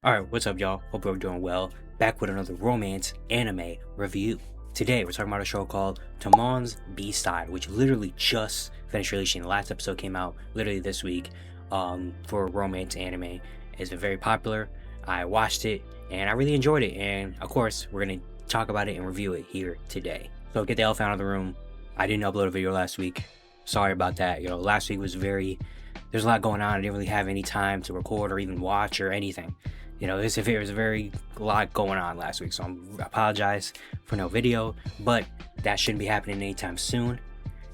Alright, what's up, y'all? Hope you're doing well. Back with another romance anime review. Today, we're talking about a show called Tamon's B-Side, which literally just finished releasing. The last episode came out literally this week for romance anime. It's been very popular. I watched it, and I really enjoyed it. And, of course, we're going to talk about it and review it here today. So, get the elephant out of the room. I didn't upload a video last week. Sorry about that. Last week was there's a lot going on. I didn't really have any time to record or even watch or anything. There was a very lot going on last week, so I apologize for no video, but that shouldn't be happening anytime soon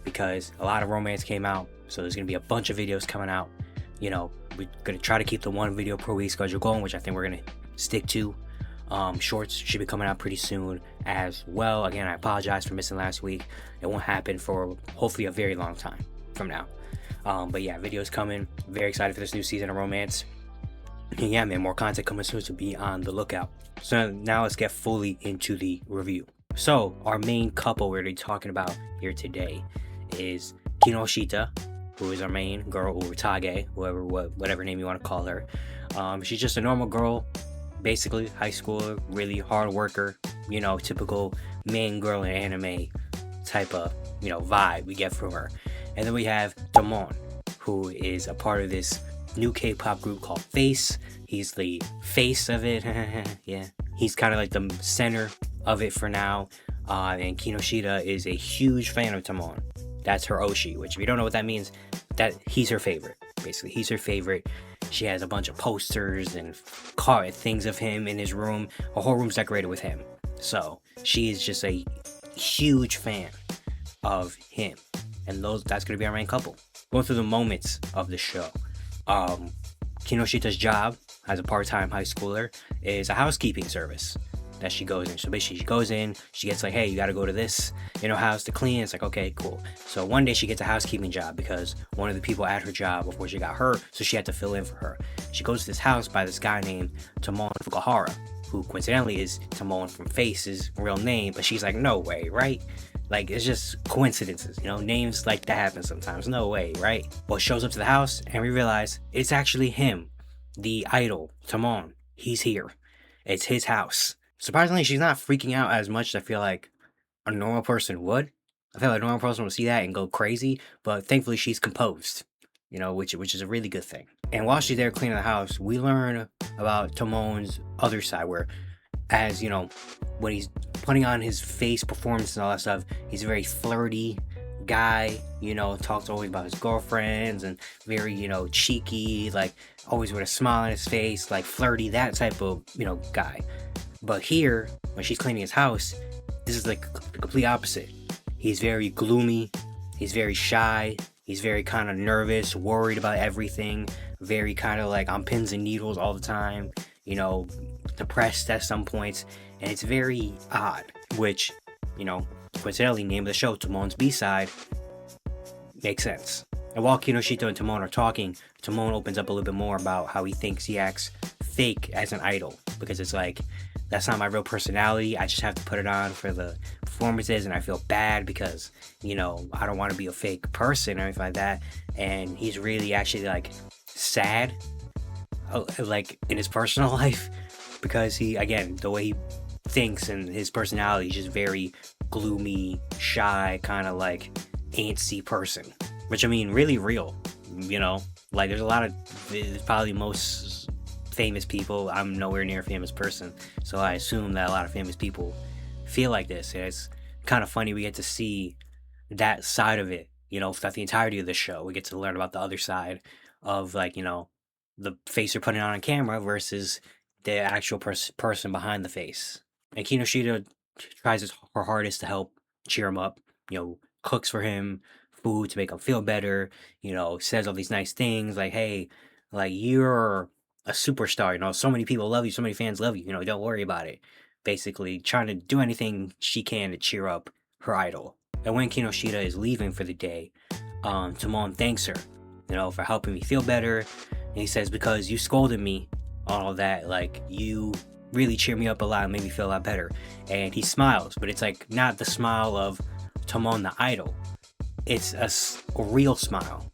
because a lot of romance came out, so there's going to be a bunch of videos coming out. We're going to try to keep the one video per week schedule going, which I think we're going to stick to. Shorts should be coming out pretty soon as well. Again, I apologize for missing last week. It won't happen for hopefully a very long time from now. But yeah, videos coming. Very excited for this new season of romance. Yeah, man, more content coming soon, so be on the lookout. So now let's get fully into the review. So our main couple we're talking about here today is Kinoshita, who is our main girl, or Tage, whatever name you want to call her. She's just a normal girl, basically high schooler, really hard worker, typical main girl in anime type of, vibe we get from her. And then we have Tamon, who is a part of this new K-pop group called Face. He's the face of it. Yeah, he's kind of like the center of it for now. And Kinoshita is a huge fan of Tamon. That's her Oshi, which if you don't know what that means, that he's her favorite. Basically, he's her favorite. She has a bunch of posters and things of him in his room. Her whole room's decorated with him. So she is just a huge fan of him. And that's going to be our main couple. Going through the moments of the show. Kinoshita's job as a part-time high schooler is a housekeeping service that she goes in. So basically she goes in, she gets like, hey, you gotta go to this house to clean. It's like, okay, cool. So one day she gets a housekeeping job because one of the people at her job before she got hurt, so she had to fill in for her. She goes to this house by this guy named Tamon Fukuhara, who coincidentally is Tamon from Face's real name, but she's like, no way, right? Like, it's just coincidences, names like that happen sometimes. No way, right? Well, shows up to the house and we realize it's actually him, the idol, Tamon. He's here. It's his house. Surprisingly, she's not freaking out as much as I feel like a normal person would. I feel like a normal person would see that and go crazy, but thankfully she's composed, which is a really good thing. And while she's there cleaning the house, we learn about Tamon's other side where, as when he's putting on his face performance and all that stuff, he's a very flirty guy, talks always about his girlfriends and very, cheeky, like always with a smile on his face, like flirty, that type of, guy. But here, when she's cleaning his house, this is like the complete opposite. He's very gloomy, he's very shy, he's very kind of nervous, worried about everything, very kind of like on pins and needles all the time, depressed at some points, and it's very odd, which, coincidentally, name of the show, Tamon's B-Side, makes sense. And while Kinoshita and Tamon are talking, Tamon opens up a little bit more about how he thinks he acts fake as an idol, because it's like, that's not my real personality, I just have to put it on for the performances, and I feel bad because, I don't want to be a fake person or anything like that, and he's really actually, like, sad, like, in his personal life, because he, again, the way he thinks and his personality is just very gloomy, shy, kind of like antsy person, which I mean really real, like there's probably most famous people. I'm nowhere near a famous person, so I assume that a lot of famous people feel like this, and it's kind of funny we get to see that side of it, throughout the entirety of the show. We get to learn about the other side of, like, the face you're putting on camera versus the actual person behind the face. And Kinoshita tries her hardest to help cheer him up, cooks for him food to make him feel better, says all these nice things like, hey, like, you're a superstar, so many people love you, so many fans love you, don't worry about it. Basically trying to do anything she can to cheer up her idol. And when Kinoshita is leaving for the day, Tamon thanks her, for helping me feel better. And he says, because you scolded me, all that, like, you really cheer me up a lot and made me feel a lot better. And he smiles, but it's like not the smile of Tamon the idol. It's a real smile.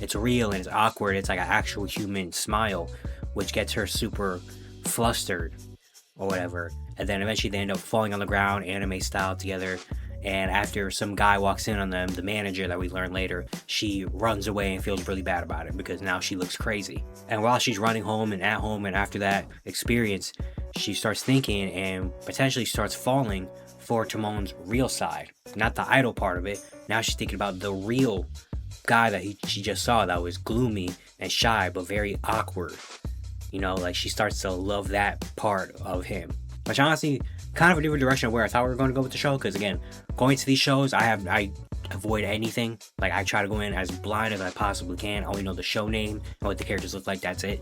It's real and it's awkward. It's like an actual human smile, which gets her super flustered or whatever. And then eventually they end up falling on the ground, anime style, together. And after some guy walks in on them, the manager that we learn later, she runs away and feels really bad about it because now she looks crazy. And while she's running home and at home, and after that experience, she starts thinking and potentially starts falling for Timon's real side, not the idol part of it. Now she's thinking about the real guy that she just saw that was gloomy and shy but very awkward. Like she starts to love that part of him, which honestly kind of a different direction of where I thought we were going to go with the show. Because again, going to these shows, I avoid anything. Like I try to go in as blind as I possibly can. I only know the show name and what the characters look like. That's it.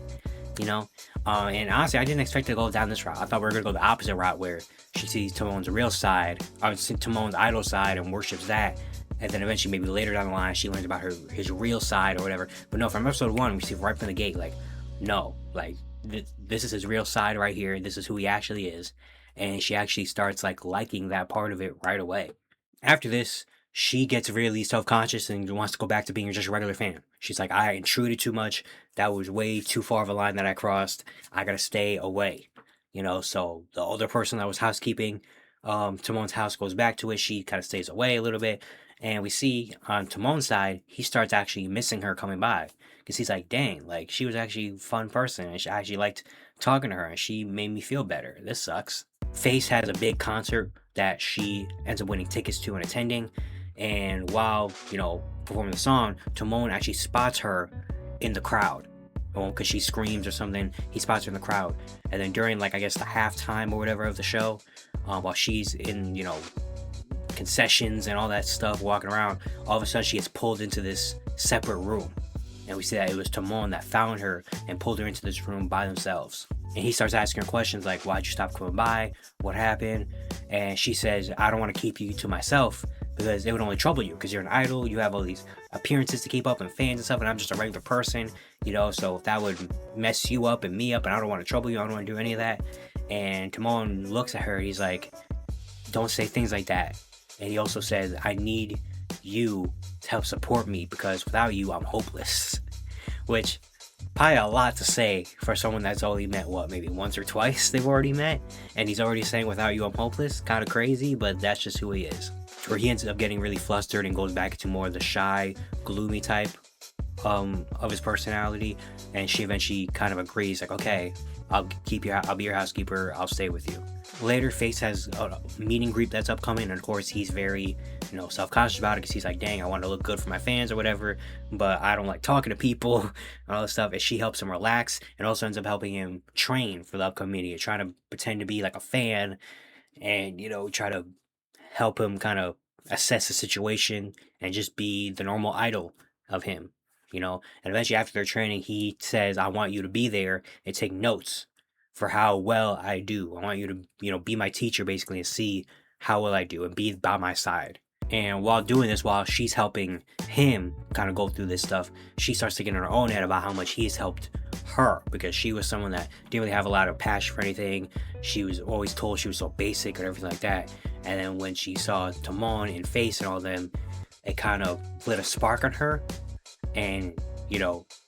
And honestly, I didn't expect to go down this route. I thought we were gonna go the opposite route, where she sees Timon's real side, or Timon's idol side, and worships that. And then eventually, maybe later down the line, she learns about his real side or whatever. But no, from episode 1, we see right from the gate, like, no, like this is his real side right here. This is who he actually is, and she actually starts like liking that part of it right away. After this, she gets really self-conscious and wants to go back to being just a regular fan. She's like, I intruded too much. That was way too far of a line that I crossed. I gotta stay away. So the older person that was housekeeping Timon's house goes back to it. She kind of stays away a little bit. And we see on Timon's side, he starts actually missing her coming by. Because he's like, dang, like she was actually a fun person. And I actually liked talking to her and she made me feel better. This sucks. Face has a big concert that she ends up winning tickets to and attending. And while, performing the song, Timon actually spots her in the crowd. Because she screams or something, he spots her in the crowd. And then during, like, I guess the halftime or whatever of the show, while she's in, concessions and all that stuff, walking around, all of a sudden she gets pulled into this separate room. And we see that it was Timon that found her and pulled her into this room by themselves. And he starts asking her questions like, why'd you stop coming by? What happened? And she says, I don't want to keep you to myself because it would only trouble you because you're an idol. You have all these appearances to keep up and fans and stuff. And I'm just a regular person, so if that would mess you up and me up and I don't want to trouble you, I don't want to do any of that. And Timon looks at her. He's like, don't say things like that. And he also says, I need you to help support me because without you, I'm hopeless. Which, probably a lot to say for someone that's only met, maybe once or twice they've already met. And he's already saying, without you, I'm hopeless. Kind of crazy, but that's just who he is. Where he ends up getting really flustered and goes back to more of the shy, gloomy type of his personality. And she eventually kind of agrees, like, okay, I'll be your housekeeper, I'll stay with you. Later, Face has a meet and greet that's upcoming, and of course he's very, self-conscious about it because he's like, dang, I want to look good for my fans or whatever, but I don't like talking to people and all this stuff. And she helps him relax and also ends up helping him train for the upcoming media, trying to pretend to be like a fan and, try to help him kind of assess the situation and just be the normal idol of him. And eventually after their training, he says, I want you to be there and take notes for how well I do. I want you to, be my teacher basically and see how well I do and be by my side. And while doing this, while she's helping him kind of go through this stuff, she starts to get in her own head about how much he's helped her because she was someone that didn't really have a lot of passion for anything. She was always told she was so basic and everything like that. And then when she saw Timon and Face and all them, it kind of lit a spark on her. And,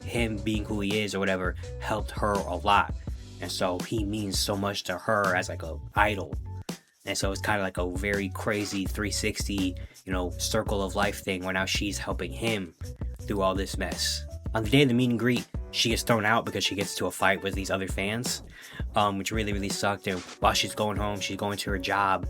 him being who he is or whatever helped her a lot. And so he means so much to her as like a idol. And so it's kind of like a very crazy 360, circle of life thing where now she's helping him through all this mess. On the day of the meet and greet, she gets thrown out because she gets into a fight with these other fans, which really, really sucked. And while she's going home, she's going to her job,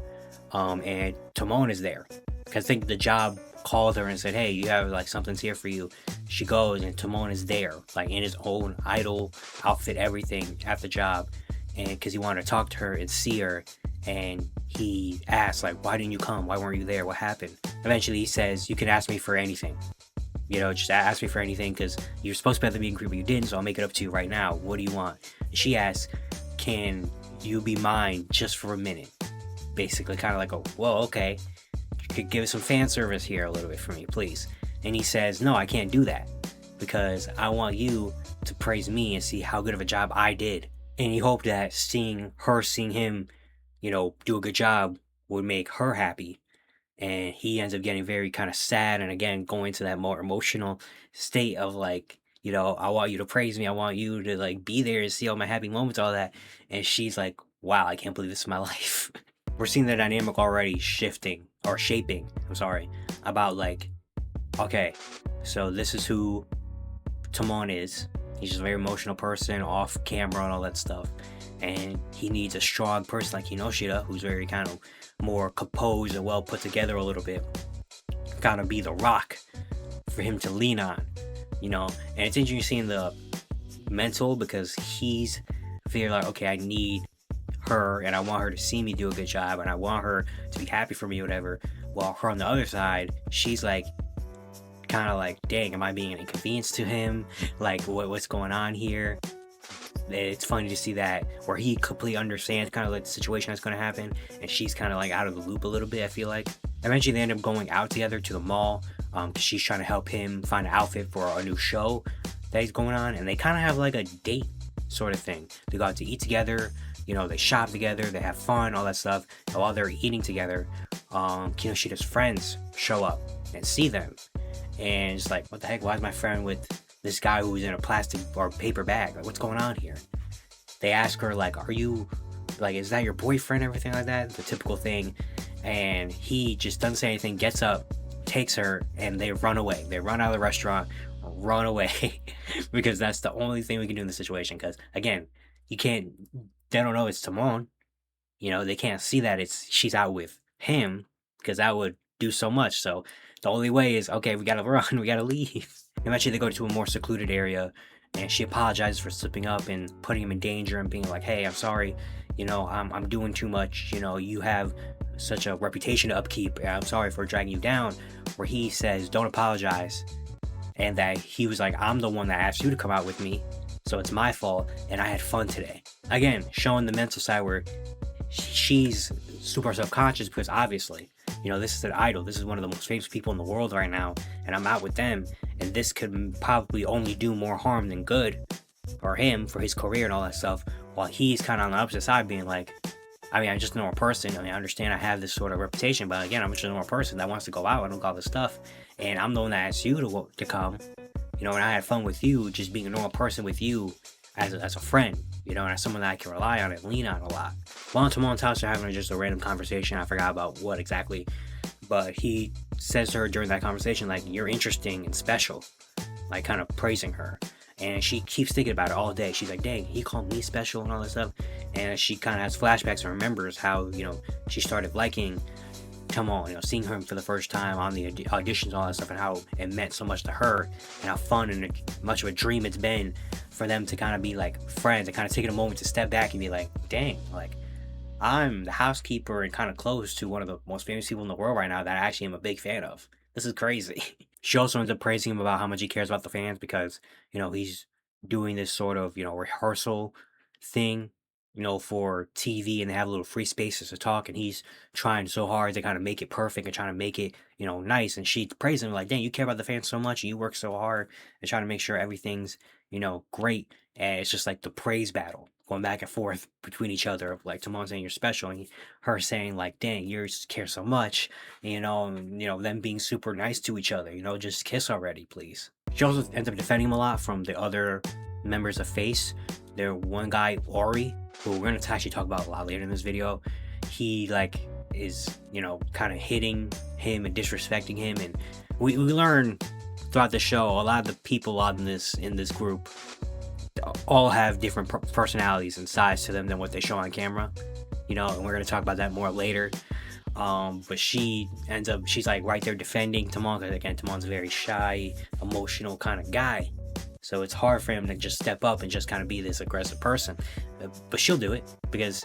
and Timon is there. Because I think the job called her and said, hey, you have like something's here for you. She goes and Timon is there, like in his own idol outfit, everything at the job. And because he wanted to talk to her and see her. And he asks, like, why didn't you come? Why weren't you there? What happened? Eventually he says, you can ask me for anything. Just ask me for anything because you're supposed to be at the meet and greet, but you didn't, so I'll make it up to you right now. What do you want? And she asks, can you be mine just for a minute? Basically, kind of like, well, okay. You could give us some fan service here a little bit for me, please. And he says, no, I can't do that because I want you to praise me and see how good of a job I did. And he hoped that seeing him, do a good job would make her happy. And he ends up getting very kind of sad and again going to that more emotional state of like I want you to praise me. I want you to like be there and see all my happy moments, all that. And she's like, wow, I can't believe this is my life. We're seeing the dynamic already shifting or shaping. I'm sorry, about like, okay, so this is who Timon is. He's just a very emotional person, off camera and all that stuff. And he needs a strong person like Kinoshita, who's very kind of more composed and well put together a little bit. Kind of be the rock for him to lean on, And it's interesting seeing the mental, because he's feeling like, okay, I need her and I want her to see me do a good job and I want her to be happy for me or whatever. While her on the other side, she's like, kind of like, dang, am I being an inconvenience to him? Like, what's going on here? It's funny to see that where he completely understands kind of like the situation that's going to happen, and she's kind of like out of the loop a little bit, I feel like. Eventually they end up going out together to the mall, because she's trying to help him find an outfit for a new show that he's going on, and they kind of have like a date sort of thing. They go out to eat together, they shop together, they have fun, all that stuff. And while they're eating together, Kinoshita's friends show up and see them, and it's like, what the heck, why is my friend with this guy who's in a plastic or paper bag? Like, what's going on here? They ask her, like, are you, like, is that your boyfriend, everything like that, the typical thing. And he just doesn't say anything, gets up, takes her, and they run away. They run out of the restaurant, run away, because that's the only thing we can do in the situation. Because again, they don't know it's Timon. They can't see that she's out with him, because that would do so much. So the only way is, okay, we gotta run, we gotta leave. Eventually they go to a more secluded area, and she apologizes for slipping up and putting him in danger and being like, hey, I'm sorry, I'm doing too much, you have such a reputation to upkeep, and I'm sorry for dragging you down. Where he says, don't apologize, and that he was like, I'm the one that asked you to come out with me, so it's my fault, and I had fun today. Again, showing the mental side where she's super self-conscious, because obviously, this is an idol, this is one of the most famous people in the world right now, and I'm out with them, and this could probably only do more harm than good for him, for his career and all that stuff, while he's kind of on the opposite side being like, I'm just a normal person. I understand I have this sort of reputation, but again, I'm just a normal person that wants to go out and do all this stuff, and I'm the one that asked you to come, and I had fun with you, just being a normal person with you as a friend, and as someone that I can rely on and lean on a lot. While Timon and Tasha are having just a random conversation, I forgot about what exactly, but he says to her during that conversation, like, you're interesting and special, like kind of praising her. And she keeps thinking about it all day. She's like, dang, he called me special and all that stuff. And she kind of has flashbacks and remembers how, she started liking Timon, seeing him for the first time on the auditions and all that stuff, and how it meant so much to her, and how fun and much of a dream it's been for them to kind of be like friends and kind of taking a moment to step back and be like, dang, like, I'm the housekeeper and kind of close to one of the most famous people in the world right now that I actually am a big fan of. This is crazy. She also ends up praising him about how much he cares about the fans, because, he's doing this sort of, rehearsal thing, for TV, and they have little free spaces to talk, and he's trying so hard to kind of make it perfect and trying to make it, nice. And she praising him like, dang, you care about the fans so much, and you work so hard and trying to make sure everything's, great. And it's just like the praise battle going back and forth between each other, of like Timon saying you're special, and her saying like, dang, you care so much, and, them being super nice to each other, just kiss already, please. She also ends up defending him a lot from the other members of Face. There one guy, Ori, who we're going to actually talk about a lot later in this video. He like is, kind of hitting him and disrespecting him, and we learn throughout the show a lot of the people in this group all have different personalities and sides to them than what they show on camera, and we're going to talk about that more later. But she's like right there defending Timon, because again, Timon's a very shy, emotional kind of guy, so it's hard for him to just step up and just kind of be this aggressive person, but she'll do it, because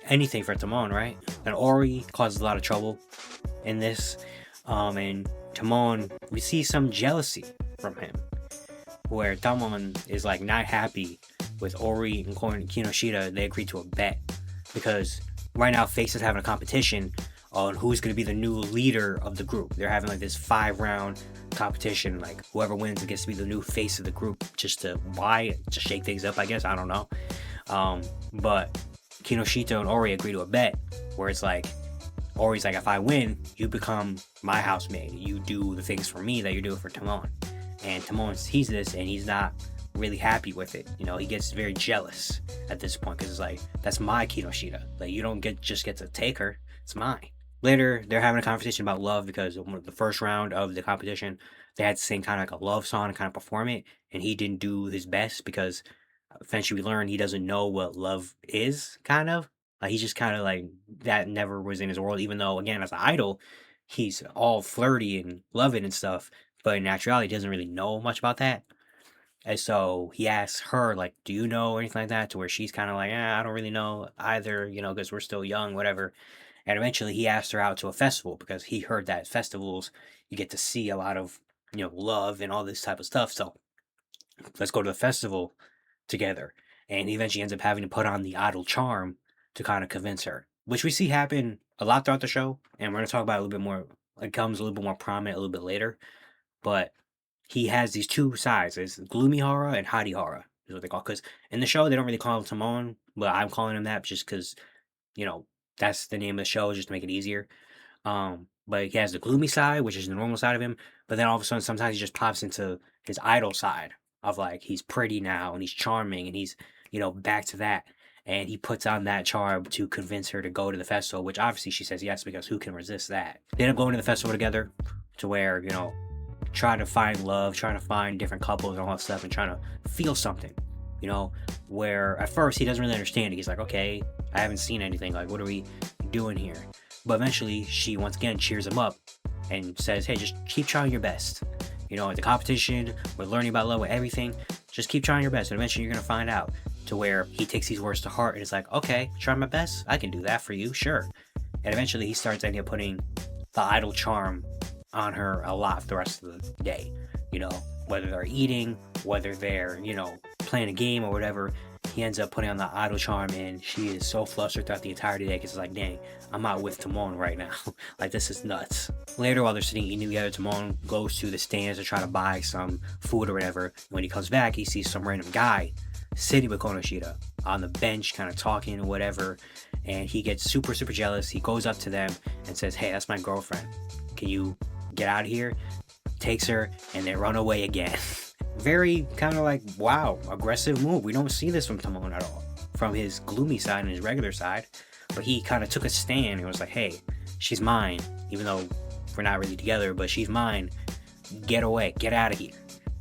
anything for Timon, right? And Ori causes a lot of trouble in this, and Timon, we see some jealousy from him, where Timon is like not happy with Ori and Kinoshita. They agreed to a bet, because right now Face is having a competition on who's going to be the new leader of the group. They're having like this 5-round competition, like whoever wins gets to be the new face of the group, just to shake things up, I guess, I don't know. But Kinoshita and Ori agree to a bet where it's like, Ori's like, if I win, you become my housemaid, you do the things for me that you're doing for Timon. And Timon sees this and he's not really happy with it. You know, he gets very jealous at this point because it's like, that's my Kinoshita. Like, you don't just get to take her. It's mine. Later, they're having a conversation about love because the first round of the competition, they had to sing kind of like a love song and kind of perform it, and he didn't do his best because eventually we learn he doesn't know what love is, kind of. Like, he's just kind of like, that never was in his world, even though, again, as an idol, he's all flirty and loving and stuff, but in actuality, he doesn't really know much about that. And so he asks her, like, do you know anything like that? To where she's kind of like, I don't really know either, you know, because we're still young, whatever. And eventually he asked her out to a festival because he heard that festivals, you get to see a lot of, you know, love and all this type of stuff. So let's go to the festival together. And he eventually ends up having to put on the idol charm to kind of convince her, which we see happen a lot throughout the show. And we're going to talk about it a little bit more. It comes a little bit more prominent a little bit later. But he has these two sides. It's Gloomy Hara and Hadi Hara is what they call. Because in the show, they don't really call him Timon, but I'm calling him that just because, you know, that's the name of the show, just to make it easier. But he has the gloomy side, which is the normal side of him. But then all of a sudden, sometimes he just pops into his idol side of like, he's pretty now and he's charming and he's, you know, back to that. And he puts on that charm to convince her to go to the festival, which obviously she says yes, because who can resist that? They end up going to the festival together to where, you know, trying to find love, trying to find different couples and all that stuff and trying to feel something, you know, where at first he doesn't really understand it. He's like, okay, I haven't seen anything. Like, what are we doing here? But eventually she once again cheers him up and says, hey, just keep trying your best. You know, at the competition, we're learning about love with everything. Just keep trying your best. And eventually you're going to find out. To where he takes these words to heart and is like, okay, try my best. I can do that for you, sure. And eventually he starts ending up putting the idol charm on her a lot the rest of the day. You know, whether they're eating, whether they're, you know, playing a game or whatever, he ends up putting on the idol charm and she is so flustered throughout the entire day because it's like, dang, I'm out with Timon right now. Like, this is nuts. Later, while they're sitting eating together, Timon goes to the stands to try to buy some food or whatever. When he comes back, he sees some random guy sitting with Konoshita on the bench, kind of talking or whatever, and he gets super jealous. He goes up to them and says, hey, that's my girlfriend, can you get out of here? Takes her and they run away again. Very kind of like, wow, aggressive move. We don't see this from Timon at all, from his gloomy side and his regular side, but he kind of took a stand and was like, hey, she's mine, even though we're not really together, but she's mine, get away, get out of here,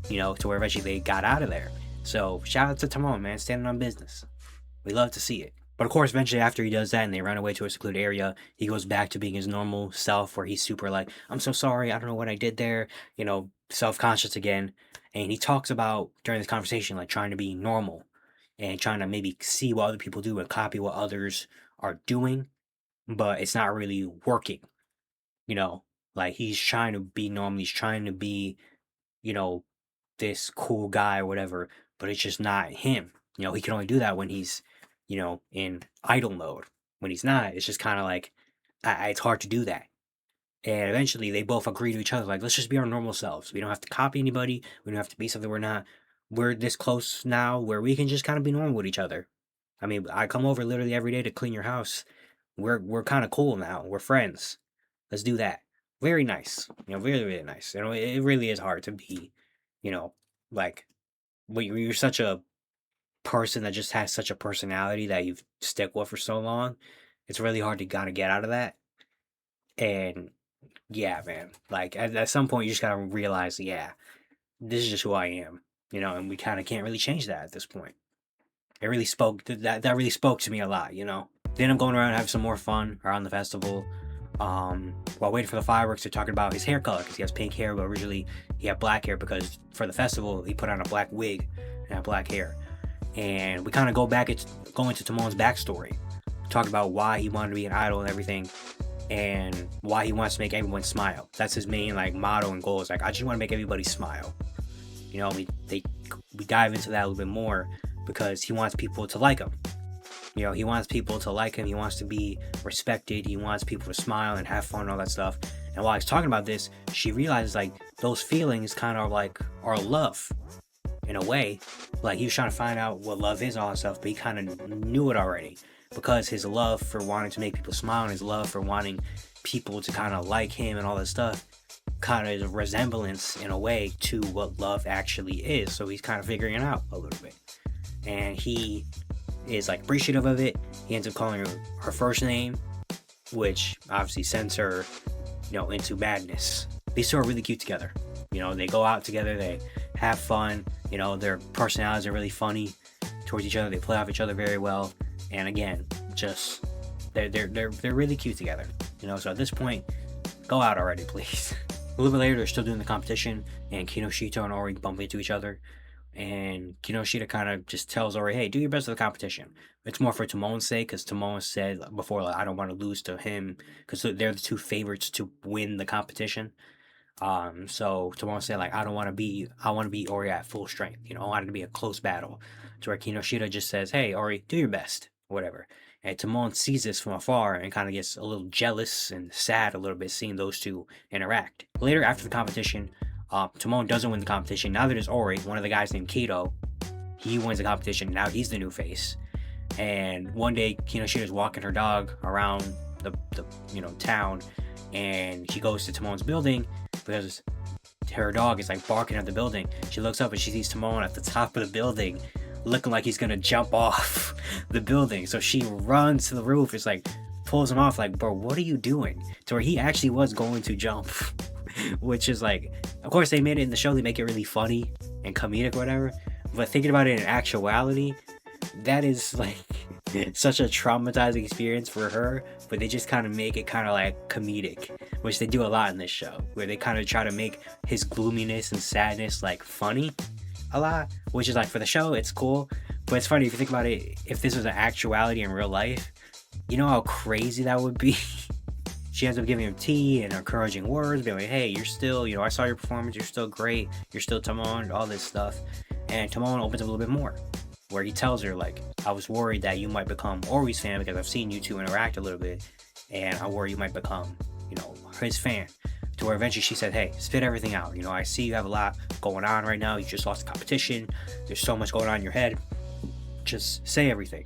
you know, to where eventually they got out of there. So shout out to Timon, man, standing on business. We love to see it. But of course, eventually after he does that and they run away to a secluded area, he goes back to being his normal self where he's super like, I'm so sorry, I don't know what I did there, you know, self-conscious again. And he talks about, during this conversation, like trying to be normal and trying to maybe see what other people do and copy what others are doing, but it's not really working, you know? Like, he's trying to be normal, he's trying to be, you know, this cool guy or whatever, but it's just not him. You know, he can only do that when he's, you know, in idol mode. When he's not, it's just kind of like, it's hard to do that. And eventually they both agree to each other, like, let's just be our normal selves. We don't have to copy anybody. We don't have to be something we're not. We're this close now where we can just kind of be normal with each other. I mean, I come over literally every day to clean your house. We're kind of cool now. We're friends. Let's do that. Very nice. You know, really nice. You know, it really is hard to be, you know, like, when you're such a person that just has such a personality that you've stuck with for so long, it's really hard to kind of get out of that. And yeah, man, like at some point you just gotta realize, yeah, this is just who I am, you know, and we kind of can't really change that at this point. It really spoke that really spoke to me a lot, you know. Then I'm going around and having some more fun around the festival. While waiting for the fireworks, they're talking about his hair color because he has pink hair, but originally he had black hair because for the festival he put on a black wig and had black hair. And we kind of go into Timon's backstory, talk about why he wanted to be an idol and everything, and why he wants to make everyone smile. That's his main like motto and goal. Is like, I just want to make everybody smile. You know, we dive into that a little bit more because he wants people to like him. You know, he wants people to like him. He wants to be respected. He wants people to smile and have fun and all that stuff. And while he's talking about this, she realizes like those feelings kind of like are love in a way. Like, he was trying to find out what love is and all that stuff, but he kind of knew it already because his love for wanting to make people smile and his love for wanting people to kind of like him and all that stuff, kind of resemblance in a way to what love actually is. So he's kind of figuring it out a little bit. And he is like appreciative of it. He ends up calling her first name, which obviously sends her, into madness. These two are really cute together. They go out together, they have fun, their personalities are really funny towards each other, they play off each other very well. And again, just they're really cute together. So at this point, go out already, please. A little bit later, they're still doing the competition, and Kinoshita and Ori bump into each other. And Kinoshita kind of just tells Ori, hey, do your best at the competition. It's more for Tomon's sake, because Tomon said before, like, I don't want to lose to him, because they're the two favorites to win the competition. So Tomon said, like, I want to beat Ori at full strength. I want it to be a close battle. To where Kinoshita just says, hey, Ori, do your best, whatever. And Tomon sees this from afar and kind of gets a little jealous and sad a little bit seeing those two interact. Later, after the competition, Tomon doesn't win the competition. Now there's Ori, one of the guys named Kato. He wins the competition. Now he's the new face. And one day, Kinoshita's walking her dog around the town, and she goes to Tomon's building because her dog is like barking at the building. She looks up and she sees Tomon at the top of the building, looking like he's gonna jump off the building. So she runs to the roof. It's like pulls him off, like, bro, what are you doing? To where he actually was going to jump. Which is like, of course they made it in the show, they make it really funny and comedic or whatever, but thinking about it in actuality, that is like such a traumatizing experience for her. But they just kind of make it kind of like comedic, which they do a lot in this show, where they kind of try to make his gloominess and sadness like funny a lot, which is like, for the show it's cool, but it's funny if you think about it. If this was an actuality in real life, you know how crazy that would be. She ends up giving him tea and encouraging words, being like, hey, you're still, I saw your performance, you're still great, you're still Tomon, all this stuff. And Tomon opens up a little bit more, where he tells her, like, I was worried that you might become Ori's fan because I've seen you two interact a little bit, and I worry you might become, his fan. To where eventually she said, hey, spit everything out. I see you have a lot going on right now. You just lost the competition. There's so much going on in your head. Just say everything,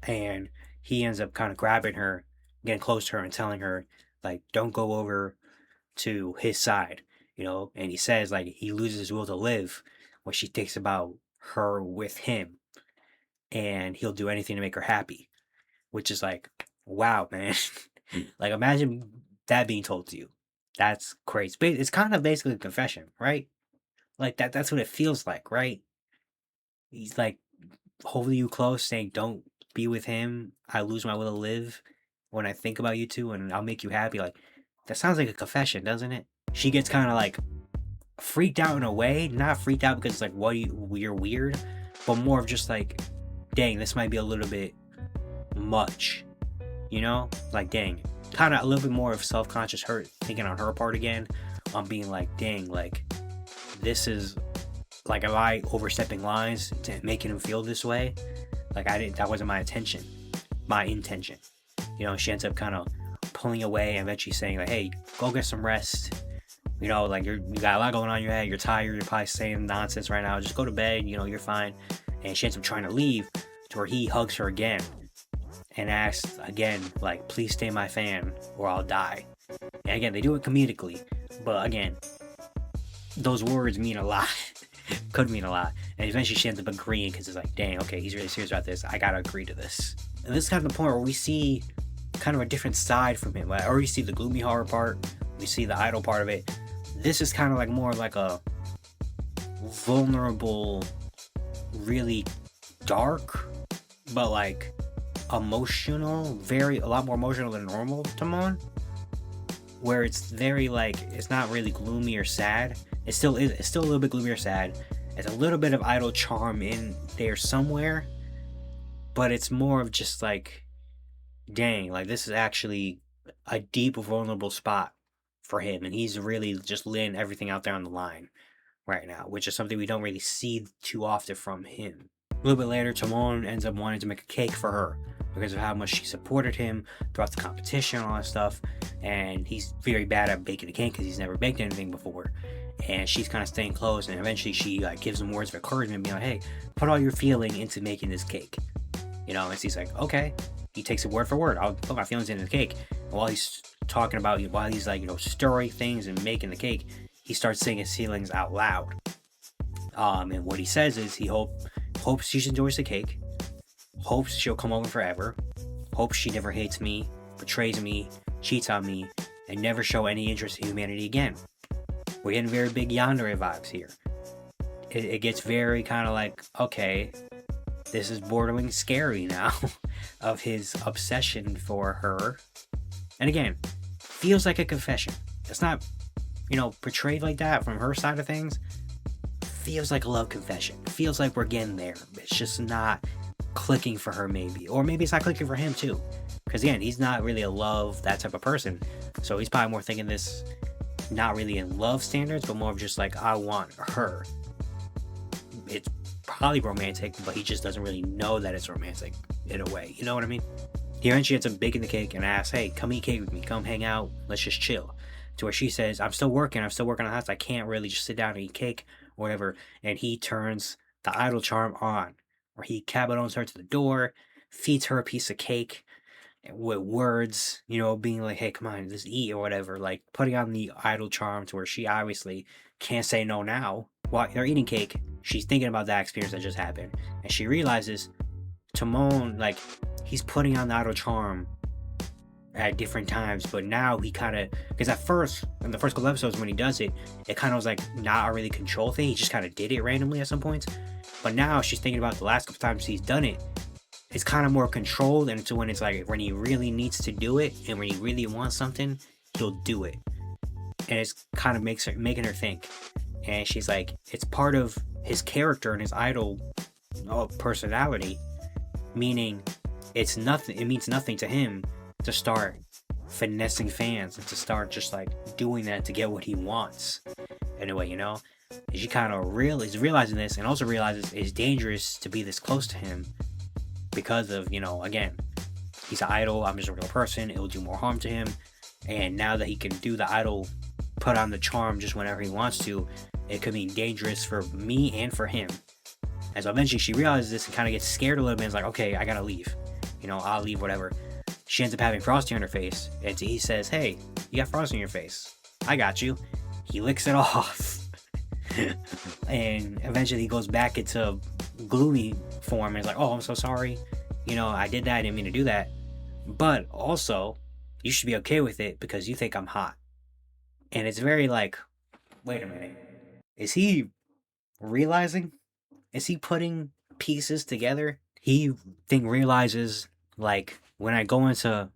And he ends up kind of grabbing her, getting close to her and telling her, like, don't go over to his side, And he says, like, he loses his will to live when she thinks about her with him, and he'll do anything to make her happy. Which is like, wow, man. Like, imagine that being told to you. That's crazy. It's kind of basically a confession, right? Like, that's what it feels like, right? He's like holding you close, saying, don't be with him. I lose my will to live when I think about you two, and I'll make you happy. Like, that sounds like a confession, doesn't it? She gets kind of like freaked out in a way. Not freaked out because it's like, you're weird, but more of just like, dang, this might be a little bit much, like, dang, kind of a little bit more of self-conscious hurt thinking on her part again, on being like, dang, like, this is like, am I overstepping lines to making him feel this way? Like, that wasn't my intention. She ends up kind of pulling away and eventually saying, like, hey, go get some rest. Like, you got a lot going on in your head, you're tired, you're probably saying nonsense right now, just go to bed, you're fine. And she ends up trying to leave, to where he hugs her again and asks again, like, please stay my fan or I'll die. And again, they do it comedically, but again, those words mean a lot. Could mean a lot. And eventually she ends up agreeing because it's like, dang, okay, he's really serious about this, I gotta agree to this. And this is kind of the point where we see kind of a different side from him. I already see the gloomy horror part, we see the idol part of it. This is kind of like more like a vulnerable, really dark, but like emotional, a lot more emotional than normal Tomon, where it's very like, it's not really gloomy or sad. It's still a little bit gloomy or sad. It's a little bit of idol charm in there somewhere, but it's more of just like, dang, like, this is actually a deep, vulnerable spot for him, and he's really just laying everything out there on the line right now, which is something we don't really see too often from him. A little bit later, Tomon ends up wanting to make a cake for her because of how much she supported him throughout the competition and all that stuff, and he's very bad at baking a cake because he's never baked anything before. And she's kind of staying close, and eventually she like gives him words of encouragement, being like, hey, put all your feeling into making this cake, and he's like, okay, he takes it word for word. I'll put my feelings in the cake. And while he's talking about, while he's like, stirring things and making the cake, he starts saying his feelings out loud. And what he says is he hopes she enjoys the cake, hopes she'll come over forever, hopes she never hates me, betrays me, cheats on me, and never show any interest in humanity again. We're getting very big yandere vibes here. It gets very kind of like, okay, this is bordering scary now of his obsession for her. And again, feels like a confession. It's not, portrayed like that from her side of things. Feels like a love confession. Feels like we're getting there. It's just not clicking for her, maybe. Or maybe it's not clicking for him too. Because again, he's not really a love, that type of person. So he's probably more thinking this, not really in love standards, but more of just like, I want her. It's probably romantic, but he just doesn't really know that it's romantic in a way. You know what I mean? He eventually ends up baking the cake and asks, hey, come eat cake with me. Come hang out. Let's just chill. To where she says, I'm still working on the house. I can't really just sit down and eat cake or whatever. And he turns the idol charm on, where he cabotones her to the door, feeds her a piece of cake with words, being like, hey, come on, just eat or whatever. Like putting on the idol charm to where she obviously can't say no now. While they're eating cake, she's thinking about that experience that just happened. And she realizes Timon, like, he's putting on the idol charm at different times, but now he kind of, because at first, in the first couple episodes when he does it, it kind of was like not a really control thing. He just kind of did it randomly at some points. But now she's thinking about the last couple times he's done it, it's kind of more controlled, and it's when it's like when he really needs to do it and when he really wants something, he'll do it. And it's kind of making her think. And she's like, it's part of his character and his idol personality, meaning it means nothing to him to start finessing fans and to start just like doing that to get what he wants. Anyway, and she kind of is realizing this, and also realizes it's dangerous to be this close to him because of, again, he's an idol, I'm just a real person, it will do more harm to him. And now that he can do the idol, put on the charm just whenever he wants to, it could be dangerous for me and for him. And so eventually she realizes this and kind of gets scared a little bit and is like, okay, I gotta leave. I'll leave, whatever. She ends up having frosting on her face, and he says, hey, you got frosting on your face. I got you. He licks it off. And eventually he goes back into gloomy form and is like, oh, I'm so sorry. I did that. I didn't mean to do that. But also, you should be okay with it because you think I'm hot. And it's very like, wait a minute. Is he realizing? Is he putting pieces together? He realizes, like, when I go into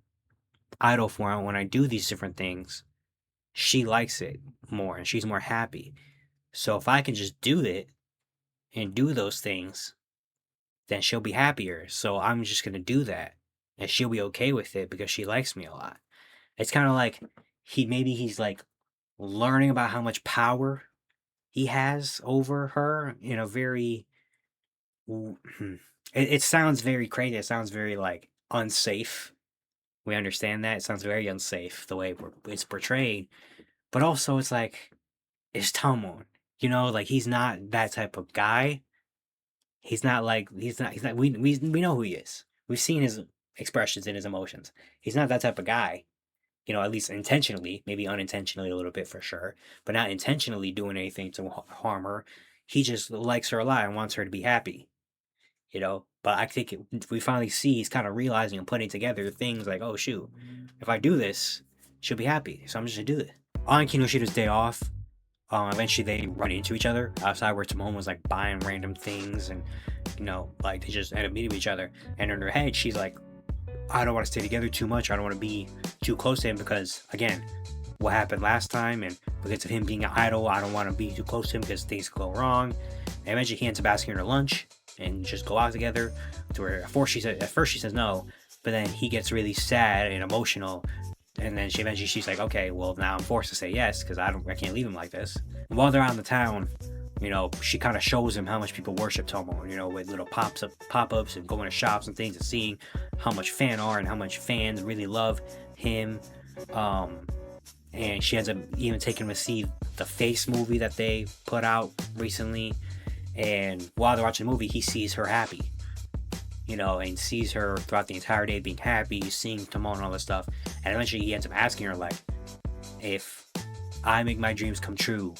idol form, when I do these different things, she likes it more and she's more happy. So if I can just do it and do those things, then she'll be happier. So I'm just going to do that and she'll be okay with it because she likes me a lot. It's kind of like he's like learning about how much power he has over her in a very, it sounds very crazy. It sounds very like unsafe. We understand that. It sounds very unsafe the way it's portrayed. But also it's like, it's Tamon. Like he's not that type of guy. He's not, we know who he is. We've seen his expressions and his emotions. He's not that type of guy. At least intentionally, maybe unintentionally a little bit for sure, but not intentionally doing anything to harm her. He just likes her a lot and wants her to be happy. But I think we finally see he's kind of realizing and putting together things like, oh shoot, if I do this, she'll be happy. So I'm just gonna do it. On Kinoshida's day off, eventually they run into each other outside where Timon was like buying random things and, like they just end up meeting each other. And in her head, she's like, I don't want to stay together too much. I don't want to be too close to him because, again, what happened last time and because of him being an idol, I don't want to be too close to him because things could go wrong. And eventually he ends up asking her to lunch and just go out together. To where at first she says no, but then he gets really sad and emotional. And then she's like, okay, well now I'm forced to say yes because I can't leave him like this. And while they're out in the town, she kind of shows him how much people worship Tomo, with little pop-ups and going to shops and things and seeing how much fan art and how much fans really love him. And she ends up even taking him to see the Face movie that they put out recently. And while they're watching the movie, he sees her happy. and sees her throughout the entire day being happy, seeing Timon and all this stuff. And eventually he ends up asking her, like, if I make my dreams come true,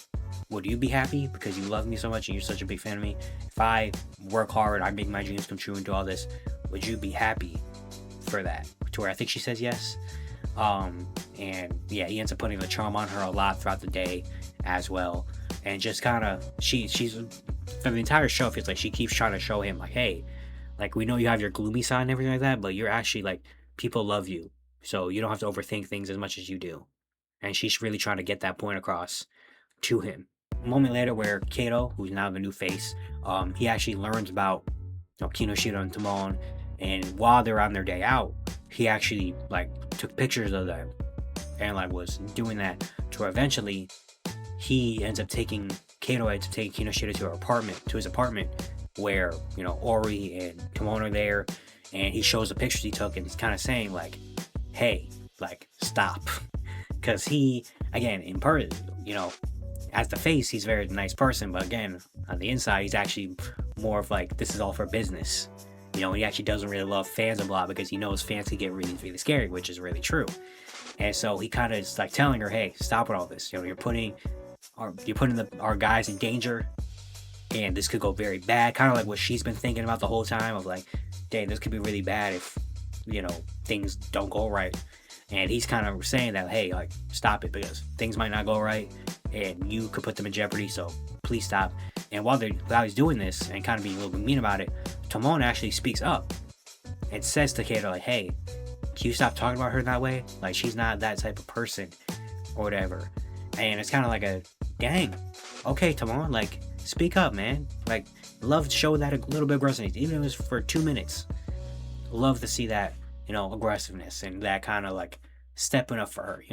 would you be happy because you love me so much and you're such a big fan of me? If I work hard, I make my dreams come true and do all this, would you be happy for that? To where I think she says yes. And yeah, he ends up putting the charm on her a lot throughout the day as well. And just kind of, she's for the entire show, it feels like she keeps trying to show him, like, hey, like, we know you have your gloomy side and everything like that, but you're actually, like, people love you. So you don't have to overthink things as much as you do. And she's really trying to get that point across to him. A moment later where Kato, who's now the new face, he actually learns about Kinoshita and Timon, and while they're on their day out, he actually, like, took pictures of them and, like, was doing that to where eventually he ends up taking Kinoshita to his apartment where, Ori and Timon are there, and he shows the pictures he took, and he's kind of saying, like, hey, like, stop. Because he, again, in person, as the face, he's a very nice person, but again, on the inside, he's actually more of like, this is all for business. He actually doesn't really love fans a lot because he knows fans can get really, really scary, which is really true. And so he kind of is like telling her, hey, stop with all this. You're putting our guys in danger, and this could go very bad. Kind of like what she's been thinking about the whole time of like, dang, this could be really bad if, things don't go right. And he's kind of saying that, hey, like, stop it because things might not go right and you could put them in jeopardy, so please stop. And while he's doing this and kind of being a little bit mean about it, Timon actually speaks up and says to Kato, like, hey, can you stop talking about her that way? Like, she's not that type of person or whatever. And it's kind of like a, dang, okay, Timon, like, speak up, man. Like, love to show that a little bit of aggressiveness, even if it was for 2 minutes. Love to see that, aggressiveness and that kind of like stepping up for her,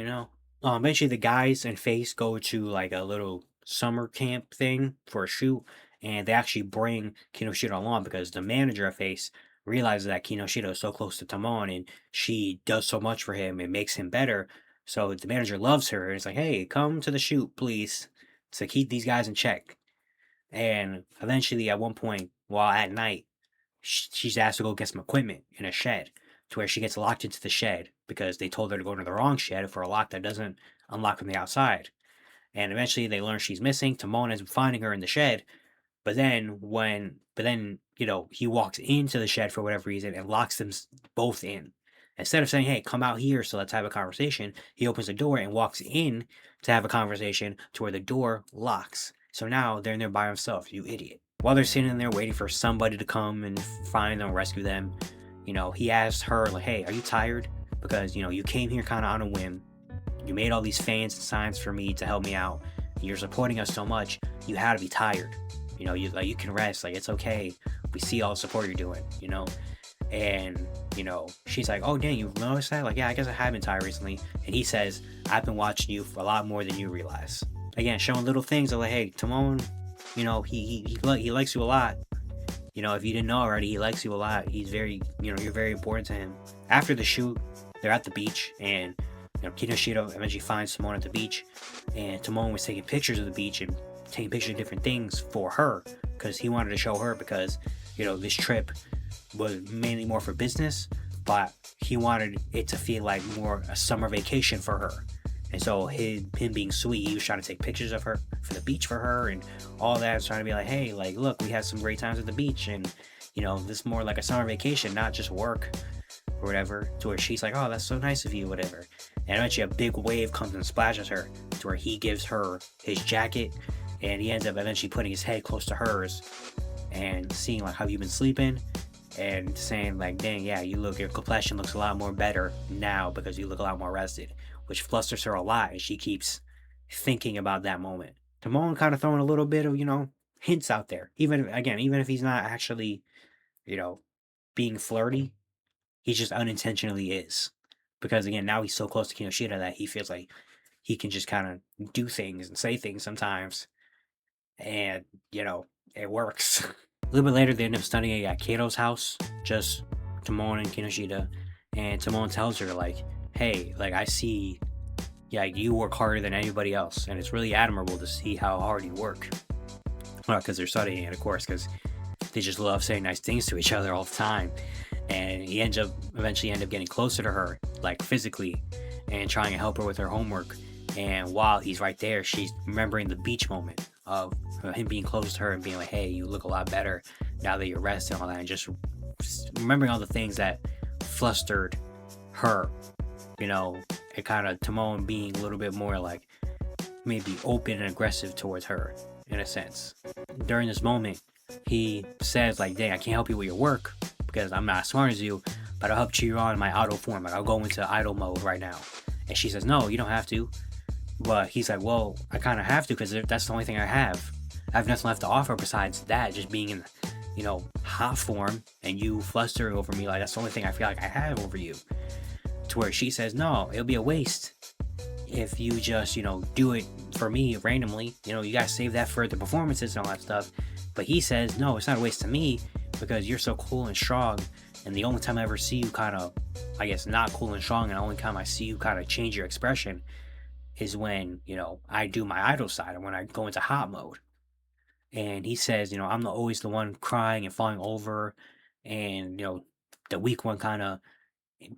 Eventually the guys and Face go to like a little summer camp thing for a shoot, and they actually bring Kinoshita along because the manager of Face realizes that Kinoshita is so close to Timon and she does so much for him and makes him better. So the manager loves her and it's like, hey, come to the shoot, please, to keep these guys in check. And eventually at one point, while at night, she's asked to go get some equipment in a shed, to where she gets locked into the shed because they told her to go into the wrong shed for a lock that doesn't unlock from the outside. And eventually they learn she's missing. Timon is finding her in the shed, but then he walks into the shed for whatever reason and locks them both in. Instead of saying, hey, come out here so let's have a conversation, he opens the door and walks in to have a conversation to where the door locks. So now they're in there by themselves, you idiot. While they're sitting there waiting for somebody to come and find them, rescue them, he asks her, like, hey, are you tired? Because, you came here kind of on a whim. You made all these fans and signs for me to help me out. You're supporting us so much. You had to be tired. You can rest. Like, it's okay. We see all the support you're doing, And, she's like, oh, dang, you've noticed that? Like, yeah, I guess I have been tired recently. And he says, I've been watching you for a lot more than you realize. Again, showing little things of like, hey, Timon, he likes you a lot. If you didn't know already, he likes you a lot. He's very, you're very important to him. After the shoot, they're at the beach, and Kinoshita eventually finds Timon at the beach, and Timon was taking pictures of the beach and taking pictures of different things for her because he wanted to show her because, this trip was mainly more for business, but he wanted it to feel like more a summer vacation for her. And so him being sweet, he was trying to take pictures of her for the beach for her and all that. Was trying to be like, hey, like, look, we had some great times at the beach, and this is more like a summer vacation, not just work or whatever. To where she's like, oh, that's so nice of you, whatever. And eventually a big wave comes and splashes her to where he gives her his jacket, and he ends up eventually putting his head close to hers and seeing like how you've been sleeping and saying like, dang, yeah, your complexion looks a lot more better now because you look a lot more rested, which flusters her a lot, and she keeps thinking about that moment. Timon kind of throwing a little bit of, hints out there. Even if he's not actually, being flirty, he just unintentionally is. Because again, now he's so close to Kinoshita that he feels like he can just kind of do things and say things sometimes. And, it works. A little bit later, they end up studying at Kato's house, just Timon and Kinoshita. And Timon tells her, like, hey, like, I see, yeah, you work harder than anybody else, and it's really admirable to see how hard you work. Well, because they're studying it, of course, because they just love saying nice things to each other all the time. And he ends up eventually end up getting closer to her, like physically, and trying to help her with her homework. And while he's right there, she's remembering the beach moment of him being close to her and being like, hey, you look a lot better now that you're rested and all that, and just remembering all the things that flustered her, you know, and kind of Timon being a little bit more like maybe open and aggressive towards her in a sense. During this moment, he says like, dang, I can't help you with your work because I'm not as smart as you, but I'll help cheer you on in my idle form. Like, I'll go into idle mode right now. And she says, no, you don't have to. But he's like, well, I kind of have to because that's the only thing I have. I have nothing left to offer besides that, just being in, you know, hot form and you flustering over me. Like, that's the only thing I feel like I have over you. To where she says, no, it'll be a waste if you just, you know, do it for me randomly. You know, you gotta save that for the performances and all that stuff. But he says, no, it's not a waste to me because you're so cool and strong. And the only time I ever see you kind of, I guess, not cool and strong, and the only time I see you kind of change your expression is when, you know, I do my idle side and when I go into hot mode. And he says, you know, I'm always the one crying and falling over and, you know, the weak one kind of,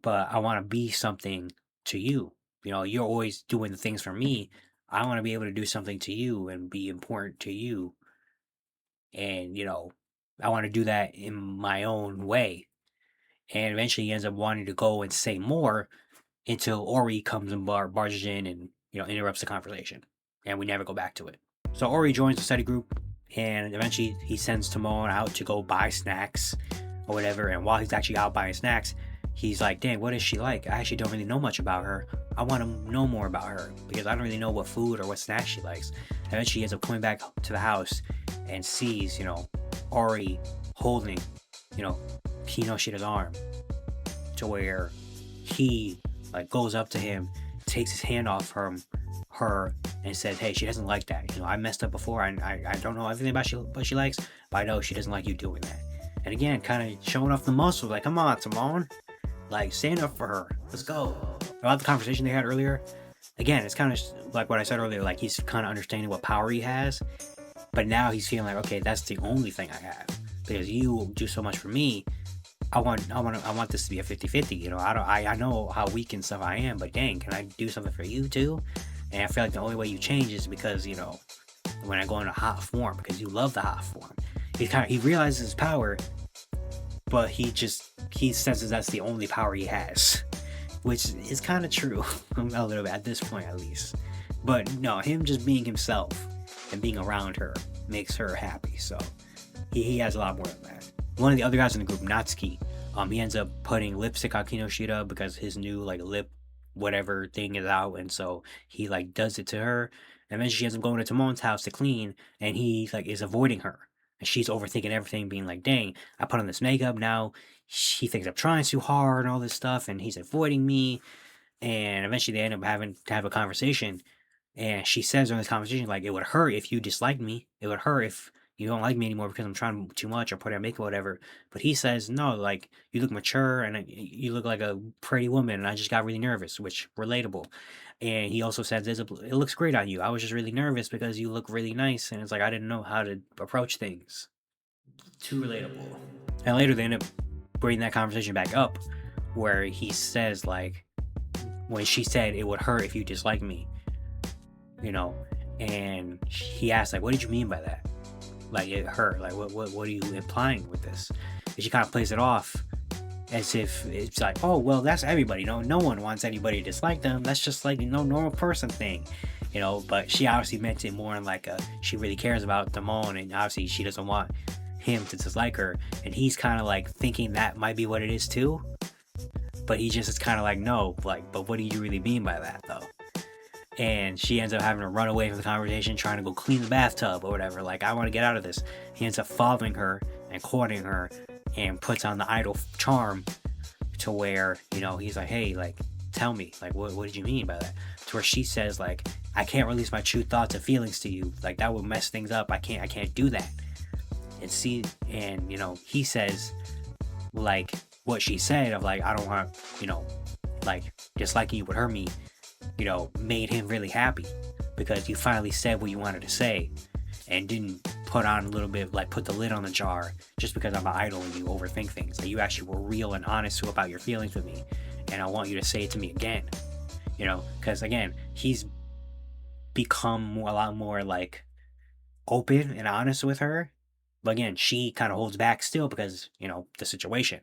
but I want to be something to you. You know, you're always doing the things for me. I want to be able to do something to you and be important to you. And, you know, I want to do that in my own way. And eventually he ends up wanting to go and say more until Ori comes and barges in and, you know, interrupts the conversation. And we never go back to it. So Ori joins the study group and eventually he sends Timon out to go buy snacks or whatever. And while he's actually out buying snacks, he's like, dang, what is she like? I actually don't really know much about her. I want to know more about her because I don't really know what food or what snacks she likes. And then she ends up coming back to the house and sees, you know, Ori holding, you know, Kinoshida's arm, to where he like goes up to him, takes his hand off her and says, hey, she doesn't like that. You know, I messed up before. I don't know everything about what she likes, but I know she doesn't like you doing that. And again, kind of showing off the muscle, like, come on, Timon. Like, stand up for her. Let's go. About the conversation they had earlier, again, it's kind of like what I said earlier, like he's kind of understanding what power he has, but now he's feeling like, okay, that's the only thing I have. Because you do so much for me, I want this to be a 50-50, you know. I know how weak and stuff I am, but dang, can I do something for you too? And I feel like the only way you change is because, you know, when I go into hot form, because you love the hot form. He realizes his power, but he senses that's the only power he has, which is kind of true a little bit at this point, at least. But no, him just being himself and being around her makes her happy. So he has a lot more than that. One of the other guys in the group, Natsuki, he ends up putting lipstick on Kinoshita because his new like lip whatever thing is out, and so he like does it to her. And then she ends up going to Timon's house to clean, and he like is avoiding her. And she's overthinking everything, being like, dang, I put on this makeup now. He thinks I'm trying too hard and all this stuff, and he's avoiding me. And eventually they end up having to have a conversation. And she says during this conversation, like, it would hurt if you disliked me. It would hurt if you don't like me anymore because I'm trying too much or putting on makeup or whatever. But he says, no, like, you look mature and you look like a pretty woman. And I just got really nervous, which relatable. And he also says, it looks great on you. I was just really nervous because you look really nice. And it's like, I didn't know how to approach things. Too relatable. And later they end up bringing that conversation back up where he says, like, when she said it would hurt if you dislike me, you know, and he asked, like, what did you mean by that? Like, it hurt. Like, what are you implying with this? And she kind of plays it off as if it's like, oh, well, that's everybody. No one wants anybody to dislike them. That's just like, normal person thing, you know. But she obviously meant it more in like she really cares about Timon, and obviously she doesn't want him to dislike her. And he's kind of like thinking that might be what it is too. But he just is kind of like, no, like, but what do you really mean by that though? And she ends up having to run away from the conversation, trying to go clean the bathtub or whatever. Like, I want to get out of this. He ends up following her and courting her and puts on the idol charm to where, you know, he's like, hey, like, tell me, like, what did you mean by that? To where she says, like, I can't release my true thoughts and feelings to you. Like, that would mess things up. I can't do that. And you know, he says, like, what she said of, like, I don't want, you know, like, disliking you would hurt me, you know, made him really happy because you finally said what you wanted to say. and didn't put on a little bit, like put the lid on the jar just because I'm an idol and you overthink things. Like you actually were real and honest about your feelings with me, and I want you to say it to me again. Because again, he's become a lot more like open and honest with her, but again, she kind of holds back still because the situation.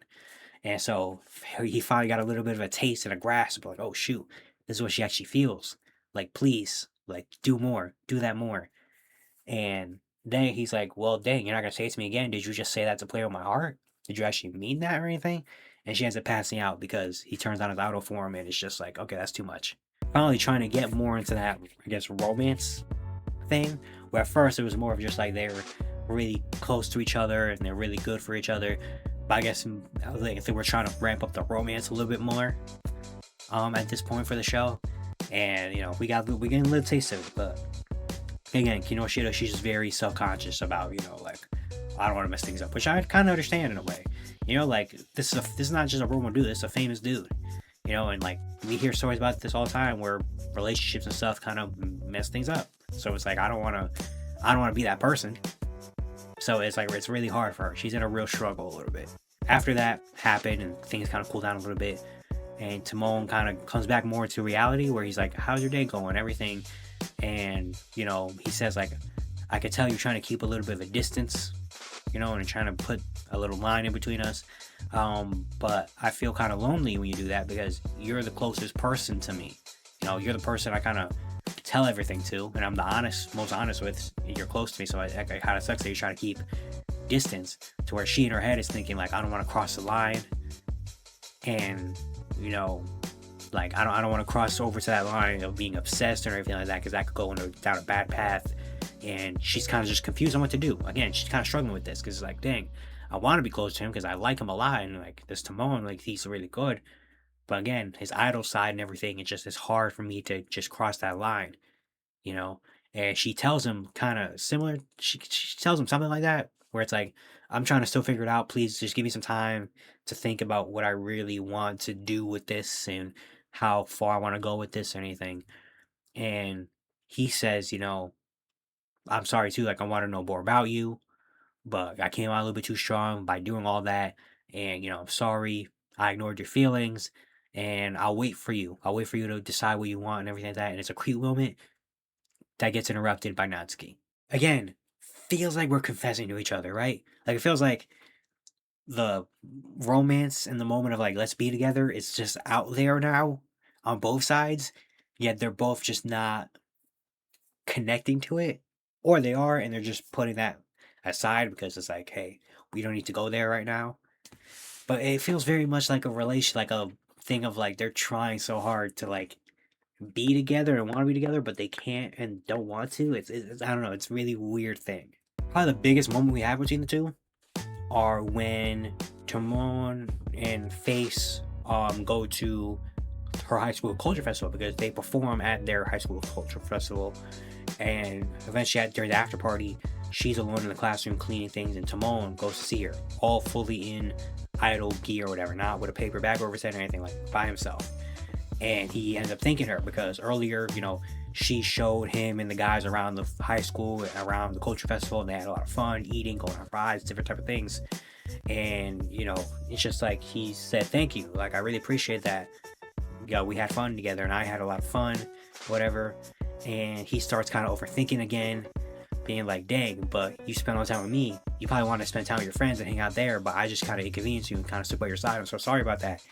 And so he finally got a little bit of a taste and a grasp, like, oh shoot, this is what she actually feels. Like, please, like, do more, do that more. And then he's like, well, dang, you're not gonna say it to me again. Did you just say that to play with my heart? Did you actually mean that or anything? And she ends up passing out because he turns on his auto form and it's just like, okay, that's too much. Finally trying to get more into that, I guess, romance thing, where at first it was more of just like they were really close to each other and they're really good for each other. But I guess I think we're trying to ramp up the romance a little bit more at this point for the show. And we getting a little taste of it, but again, Kinoshita, she's just very self-conscious about, like, I don't want to mess things up, which I kind of understand in a way. Like, this is not just a normal dude, this is a famous dude. And like we hear stories about this all the time where relationships and stuff kind of mess things up. So it's like I don't want to be that person. So it's like it's really hard for her. She's in a real struggle a little bit. After that happened and things kind of cool down a little bit, and Timon kind of comes back more to reality where he's like, how's your day going, everything. And he says like, I could tell you're trying to keep a little bit of a distance, and trying to put a little line in between us, but I feel kind of lonely when you do that because you're the closest person to me. You're the person I kind of tell everything to, and I'm the most honest with. You're close to me, so it kind of sucks that you're trying to keep distance, to where she in her head is thinking like, I don't want to cross the line, and like I don't want to cross over to that line of being obsessed or anything like that, because that could go down a bad path. And she's kind of just confused on what to do. Again, she's kind of struggling with this because it's like, dang, I want to be close to him because I like him a lot, and like this Timon, like he's really good. But again, his idol side and everything, it's hard for me to just cross that line, you know. And she tells him kind of similar. She tells him something like that, where it's like, I'm trying to still figure it out. Please just give me some time to think about what I really want to do with this and how far I want to go with this or anything. And he says, I'm sorry too. Like I want to know more about you, but I came out a little bit too strong by doing all that. And I'm sorry. I ignored your feelings, and I'll wait for you. I'll wait for you to decide what you want and everything like that. And it's a cute moment that gets interrupted by Natsuki. Again, feels like we're confessing to each other, right? Like it feels like the romance and the moment of like let's be together is just out there now on both sides, yet they're both just not connecting to it, or they are and they're just putting that aside because it's like, hey, we don't need to go there right now. But it feels very much like a relation, like a thing of like they're trying so hard to like be together and want to be together, but they can't and don't want to. It's I don't know. It's a really weird thing. Probably the biggest moment we have between the two are when Timon and Face go to her high school culture festival because they perform at their high school culture festival, and eventually during the after party, she's alone in the classroom cleaning things, and Timon goes to see her, all fully in idol gear or whatever, not with a paper bag over his head or anything, like by himself. And he ends up thanking her because earlier, she showed him and the guys around the high school, around the culture festival, and they had a lot of fun eating, going on rides, different type of things. And it's just like he said thank you, like I really appreciate that. We had fun together and I had a lot of fun, whatever. And he starts kind of overthinking again, being like, dang, but you spend all the time with me, you probably want to spend time with your friends and hang out there, but I just kind of inconvenience you and kind of stood by your side. I'm so sorry about that.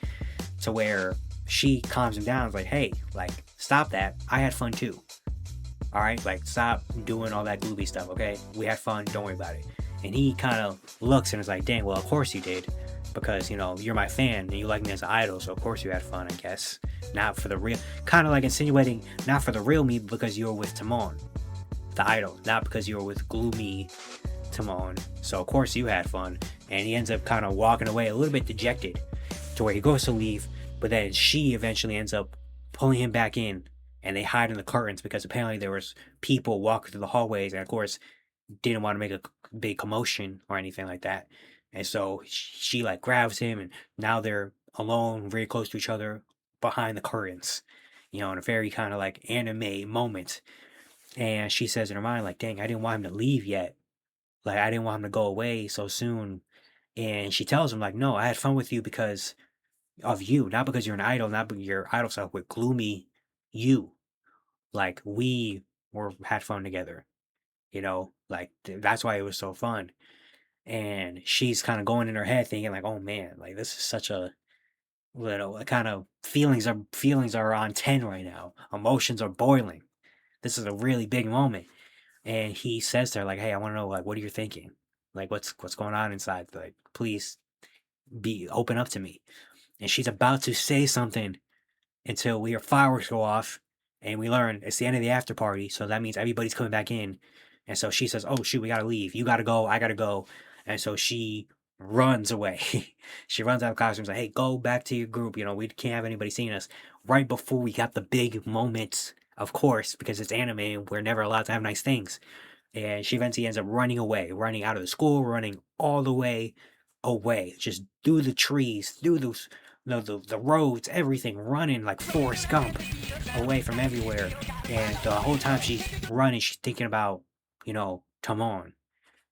To where she calms him down, like, hey, like stop that, I had fun too, all right, like stop doing all that gloomy stuff, okay? We had fun, don't worry about it. And he kind of looks and is like, dang, well of course you did, because you're my fan and you like me as an idol, so of course you had fun, I guess. Not for the real, kind of like insinuating, not for the real me, because you were with Timon, the idol, not because you were with gloomy Timon, so of course you had fun. And he ends up kind of walking away a little bit dejected, to where he goes to leave, but then she eventually ends up pulling him back in, and they hide in the curtains because apparently there was people walking through the hallways, and of course didn't want to make a big commotion or anything like that. And so she like grabs him, and now they're alone, very close to each other behind the curtains, in a very kind of like anime moment. And she says in her mind, like, dang, I didn't want him to leave yet. Like, I didn't want him to go away so soon. And she tells him, like, no, I had fun with you because of you, not because you're an idol, not because your idol self, with gloomy you. Like, we were had fun together, like that's why it was so fun. And she's kind of going in her head thinking, like, oh man, like this is such a kind of feelings are on 10 right now. Emotions are boiling. This is a really big moment. And he says to her, like, hey, I want to know, like, what are you thinking? Like, what's going on inside? Like, please be open up to me. And she's about to say something until we hear fireworks go off, and we learn it's the end of the after party. So that means everybody's coming back in. And so she says, oh shoot, we gotta leave. You gotta go, I gotta go. And so she runs away. She runs out of costumes, like, hey, go back to your group. We can't have anybody seeing us. Right before we got the big moments, of course, because it's anime and we're never allowed to have nice things. And she eventually ends up running away, running out of the school, running all the way away, just through the trees, through those, the roads, everything, running like Forrest Gump, away from everywhere. And the whole time she's running, she's thinking about, Tamon,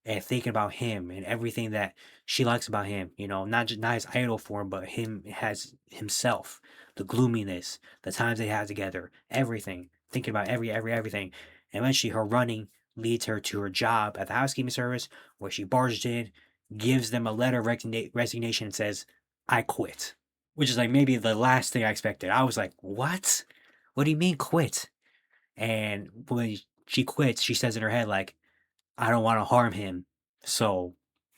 and thinking about him and everything that she likes about him. Not his idol form, but him has himself, the gloominess, the times they had together, everything. Thinking about everything. And eventually, her running leads her to her job at the housekeeping service, where she barged in, gives them a letter of resignation, and says, "I quit." Which is like maybe the last thing I expected. I was like, "What? What do you mean quit?" And when she quits, she says in her head, like, I don't want to harm him, so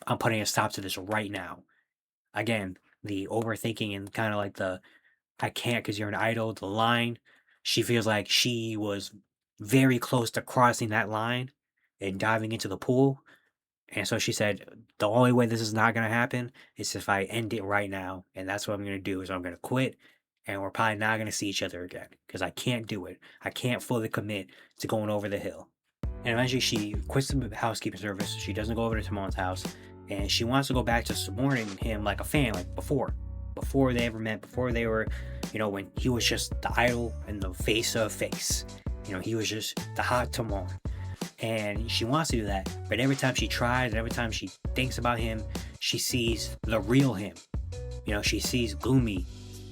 I'm putting a stop to this right now. Again, the overthinking and kind of like the I can't because you're an idol, the line. She feels like she was very close to crossing that line and diving into the pool. And so she said, the only way this is not going to happen is if I end it right now. And that's what I'm going to do is I'm going to quit, and we're probably not going to see each other again because I can't do it. I can't fully commit to going over the hill. And eventually she quits the housekeeping service. She doesn't go over to Timon's house, and she wants to go back to supporting him like a fan, like before they ever met, before they were, when he was just the idol and the face of face. He was just the hot Timon. And she wants to do that, but every time she tries, every time she thinks about him, she sees the real him. She sees gloomy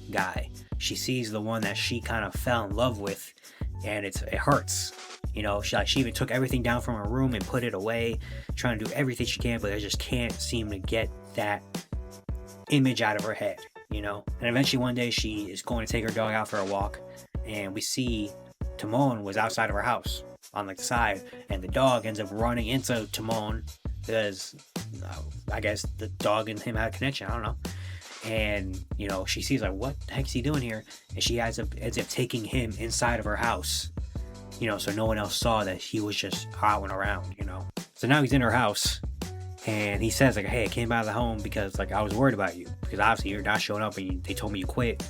guy. She sees the one that she kind of fell in love with, and it hurts. She even took everything down from her room and put it away, trying to do everything she can, but I just can't seem to get that image out of her head. And eventually one day she is going to take her dog out for a walk, and we see Timon was outside of her house on like the side, and the dog ends up running into Timon because I guess the dog and him had a connection. I don't know. And she sees like, what the heck's he doing here? And she ends up taking him inside of her house, so no one else saw that he was just howling around. So now he's in her house, and he says like, hey, I came out of the home because like I was worried about you, because obviously you're not showing up and they told me you quit.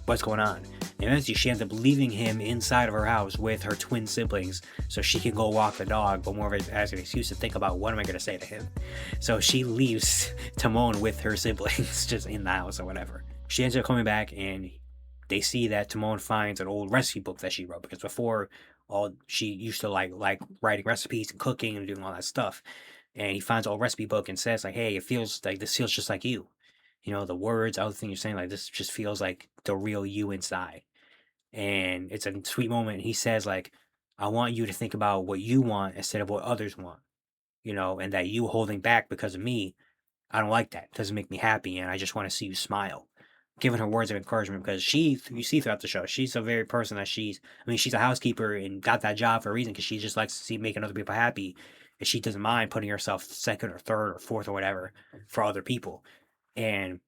What's going on? And eventually she ends up leaving him inside of her house with her twin siblings so she can go walk the dog, but more of it as an excuse to think about what am I going to say to him. So she leaves Timon with her siblings just in the house or whatever. She ends up coming back, and they see that Timon finds an old recipe book that she wrote, because before she used to like writing recipes and cooking and doing all that stuff. And he finds an old recipe book and says like, hey, this feels just like you. The words, other thing you're saying, like this just feels like the real you inside. And it's a sweet moment. He says like, I want you to think about what you want instead of what others want, and that you holding back because of me, I don't like that. It doesn't make me happy, and I just want to see you smile. Giving her words of encouragement, because you see throughout the show, she's a very person that she's a housekeeper and got that job for a reason, because she just likes to see making other people happy, and she doesn't mind putting herself second or third or fourth or whatever for other people. And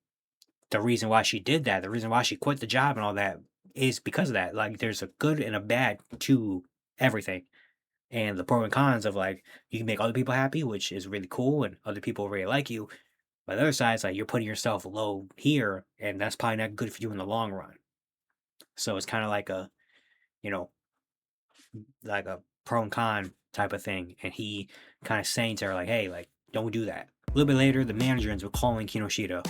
the reason why she did that, the reason why she quit the job and all that, is because of that. Like, there's a good and a bad to everything. And the pros and cons of like, you can make other people happy, which is really cool, and other people really like you. But the other side is like, you're putting yourself low here, and that's probably not good for you in the long run. So it's kind of like a, you know, like a pro and con type of thing. And he kind of saying to her like, hey, like, don't do that. A little bit later, the manager ends up calling Kinoshita,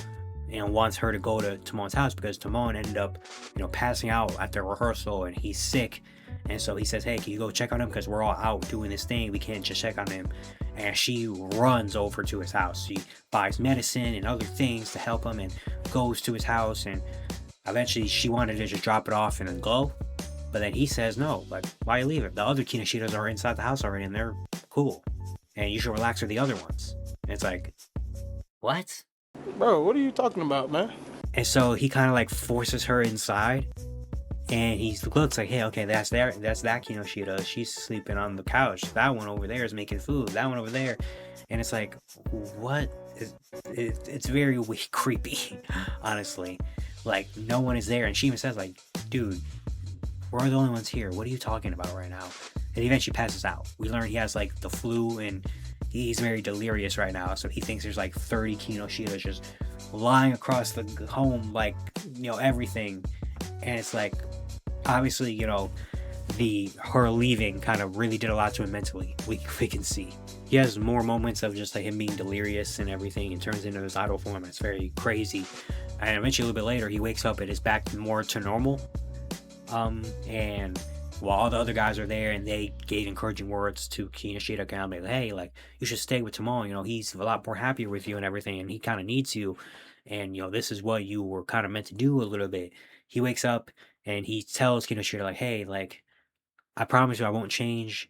and wants her to go to Timon's house because Timon ended up, passing out at the rehearsal and he's sick. And so he says, hey, can you go check on him? Because we're all out doing this thing. We can't just check on him. And she runs over to his house. She buys medicine and other things to help him and goes to his house. And eventually she wanted to just drop it off and then go. But then he says, no, like, why you leave it? The other Kinoshitas are inside the house already and they're cool. And you should relax with the other ones. And it's like, what? Bro, what are you talking about, man? And so he kind of like forces her inside. And he looks like, hey, okay, that's that Kinoshita. She's sleeping on the couch. That one over there is making food. That one over there. And it's like, what? It's very creepy, honestly. Like, no one is there. And she even says, like, dude, we're the only ones here. What are you talking about right now? And he eventually passes out. We learn he has, like, the flu, and he's very delirious right now. So he thinks there's, like, 30 Kinoshitas just lying across the home, like, everything. And it's like, obviously, her leaving kind of really did a lot to him mentally. We can see. He has more moments of just like him being delirious and everything and turns into his idol form. It's very crazy. And eventually a little bit later, he wakes up and is back more to normal. And while all the other guys are there and they gave encouraging words to Kinoshita, kind of like, hey, like, you should stay with Timon. He's a lot more happier with you and everything, and he kind of needs you. And, this is what you were kind of meant to do a little bit. He wakes up and he tells Kinoshita, like, hey, like, I promise you I won't change.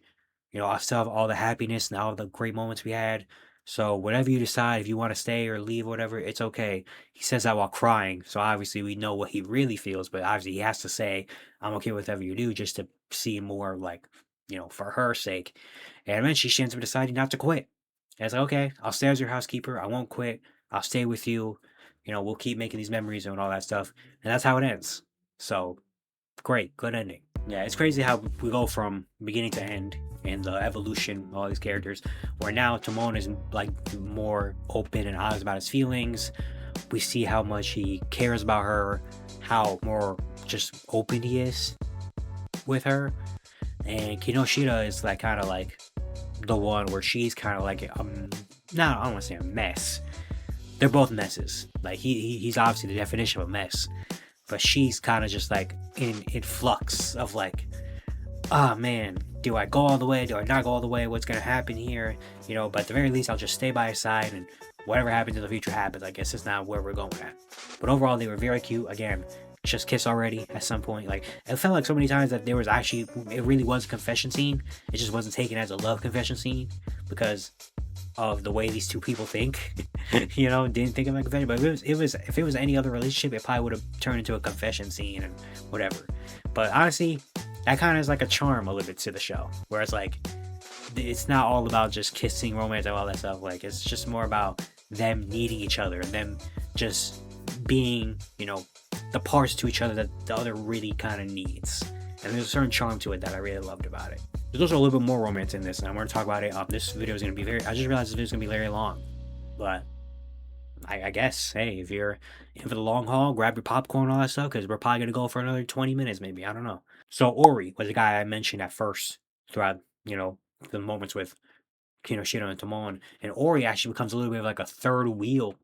I still have all the happiness and all the great moments we had. So whatever you decide, if you want to stay or leave or whatever, it's okay. He says that while crying. So obviously we know what he really feels, but obviously he has to say, I'm okay with whatever you do, just to see more like, for her sake. And eventually she ends up deciding not to quit. And it's like, okay, I'll stay as your housekeeper. I won't quit. I'll stay with you. We'll keep making these memories and all that stuff. And that's how it ends. So great, good ending. Yeah, it's crazy how we go from beginning to end and the evolution of all these characters, where now Timon is like more open and honest about his feelings. We see how much he cares about her, how more just open he is with her. And Kinoshita is like kind of like the one where she's kind of like I don't want to say a mess. They're both messes. Like he's obviously the definition of a mess. But she's kind of just like in flux of like, oh man, do I go all the way? Do I not go all the way? What's going to happen here? But at the very least, I'll just stay by his side and whatever happens in the future happens. I guess it's not where we're going at. But overall, they were very cute. Again, just kiss already at some point. Like, it felt like so many times that there was actually, it really was a confession scene. It just wasn't taken as a love confession scene because of the way these two people think. Didn't think of it like a confession. But if it was any other relationship, it probably would have turned into a confession scene and whatever. But honestly, that kind of is like a charm a little bit to the show, where it's like, it's not all about just kissing, romance, and all that stuff. Like, it's just more about them needing each other, them just being, the parts to each other that the other really kind of needs. And there's a certain charm to it that I really loved about it. There's also a little bit more romance in this, and I'm going to talk about it. This video is going to be I just realized this video is going to be very long. But I guess, hey, if you're in for the long haul, grab your popcorn and all that stuff, because we're probably going to go for another 20 minutes maybe. I don't know. So Ori was the guy I mentioned at first throughout, the moments with Kinoshita and Timon. And Ori actually becomes a little bit of like a third wheel,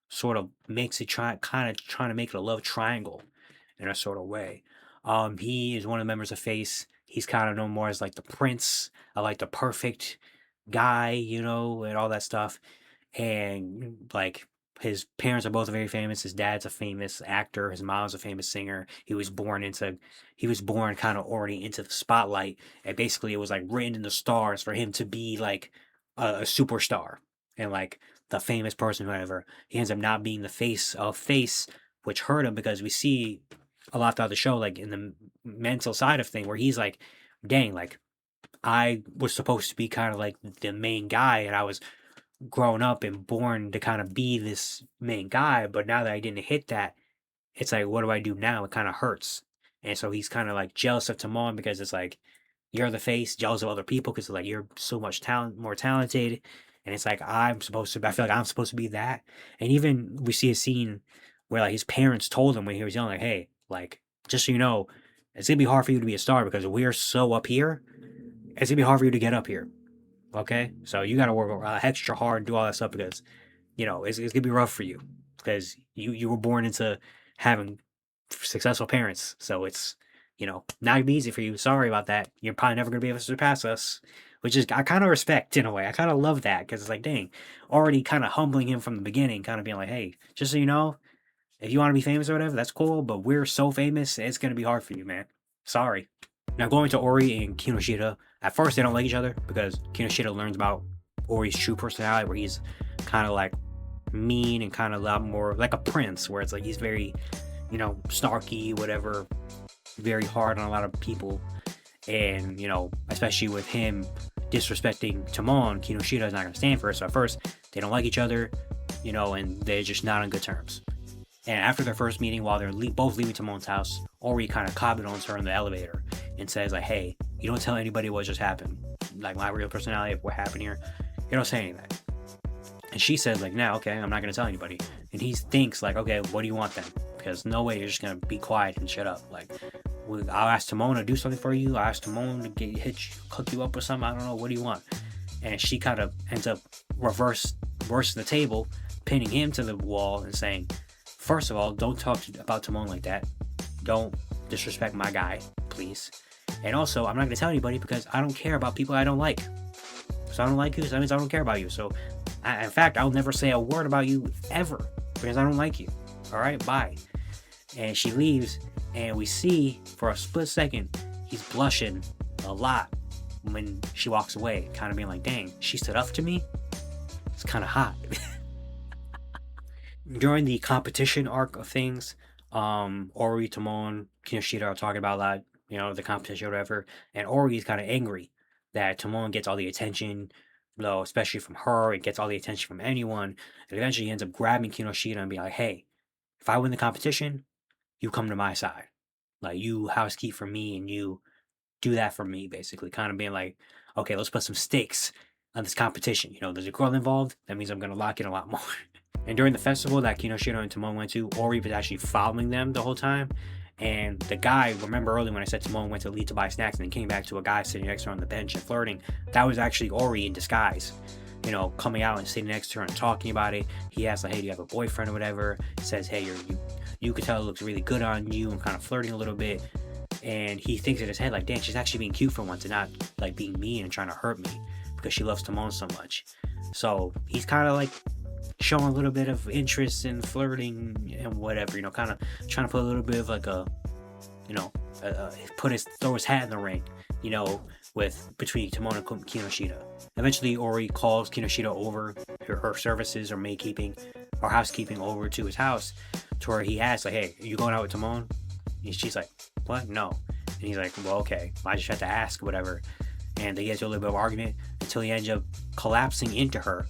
sort of makes it trying to make it a love triangle in a sort of way. He is one of the members of Face. He's kind of known more as like the prince, like the perfect guy, and all that stuff. And like his parents are both very famous. His dad's a famous actor. His mom's a famous singer. He was born kind of already into the spotlight. And basically it was like written in the stars for him to be like a superstar and like the famous person, whatever. He ends up not being the face of Face, which hurt him because we see a lot throughout the show, like in the mental side of thing, where he's like, dang, like I was supposed to be kind of like the main guy, and I was grown up and born to kind of be this main guy, but now that I didn't hit that, it's like, what do I do now? It kind of hurts. And so he's kind of like jealous of Timon because it's like, you're the face, jealous of other people because like you're so much more talented. And it's like, I feel like I'm supposed to be that. And even we see a scene where like his parents told him when he was young, like, hey, like, just so you know, it's going to be hard for you to be a star because we're so up here. It's going to be hard for you to get up here. Okay? So you got to work extra hard and do all that stuff because, it's going to be rough for you. because you were born into having successful parents. So it's, not gonna be easy for you. Sorry about that. You're probably never gonna be able to surpass us, which is I kind of respect in a way. I kind of love that because it's like, dang, already kind of humbling him from the beginning, kind of being like, hey, just so you know, if you want to be famous or whatever, that's cool. But we're so famous, it's gonna be hard for you, man. Sorry. Now going to Ori and Kinoshita, at first they don't like each other because Kinoshita learns about Ori's true personality, where he's kind of like mean and kind of a lot more like a prince, where it's like he's very, snarky, whatever, very hard on a lot of people. And, especially with him disrespecting Timon, Kinoshita is not going to stand for it. So at first, they don't like each other, and they're just not on good terms. And after their first meeting, while they're both leaving Timon's house, Ori kind of comments on her in the elevator and says, like, hey, you don't tell anybody what just happened. Like, my real personality of what happened here. You don't say anything. And she says, like, no, okay, I'm not going to tell anybody. And he thinks, like, okay, what do you want then? Because no way you're just going to be quiet and shut up. Like, I'll ask Timon to do something for you. I'll ask Timon to hook you up with something. I don't know. What do you want? And she kind of ends up reversing the table, pinning him to the wall and saying, first of all, don't talk about Timon like that. Don't disrespect my guy, please. And also, I'm not going to tell anybody because I don't care about people I don't like. So I don't like you, so that means I don't care about you. So, in fact, I'll never say a word about you ever because I don't like you. All right, bye. And she leaves, and we see for a split second, he's blushing a lot when she walks away, kind of being like, dang, she stood up to me? It's kind of hot. During the competition arc of things, Ori, Timon, Kinoshita are talking about a lot, the competition or whatever, and Ori is kind of angry that Timon gets all the attention, especially from her, and gets all the attention from anyone, and eventually he ends up grabbing Kinoshita and being like, hey, if I win the competition, you come to my side. Like, you housekeep for me, and you do that for me, basically. Kind of being like, okay, let's put some stakes on this competition. There's a girl involved, that means I'm going to lock in a lot more. And during the festival that Kinoshita and Timon went to, Ori was actually following them the whole time. And the guy, remember earlier when I said Timon went to Lee to buy snacks and then came back to a guy sitting next to her on the bench and flirting, that was actually Ori in disguise. Coming out and sitting next to her and talking about it. He asks, like, hey, do you have a boyfriend or whatever? He says, hey, you could tell it looks really good on you, and kind of flirting a little bit. And he thinks in his head, like, dang, she's actually being cute for once and not, like, being mean and trying to hurt me because she loves Timon so much. So he's kind of, like, showing a little bit of interest in flirting and whatever, kind of trying to put a little bit of, like, throw his hat in the ring, between Timon and Kinoshita. Eventually, Ori calls Kinoshita over, her services or maidkeeping or housekeeping over to his house, to where he asks, like, hey, are you going out with Timon? And she's like, what? No. And he's like, well, okay, I just had to ask, whatever. And they get into a little bit of argument until he ends up collapsing into her.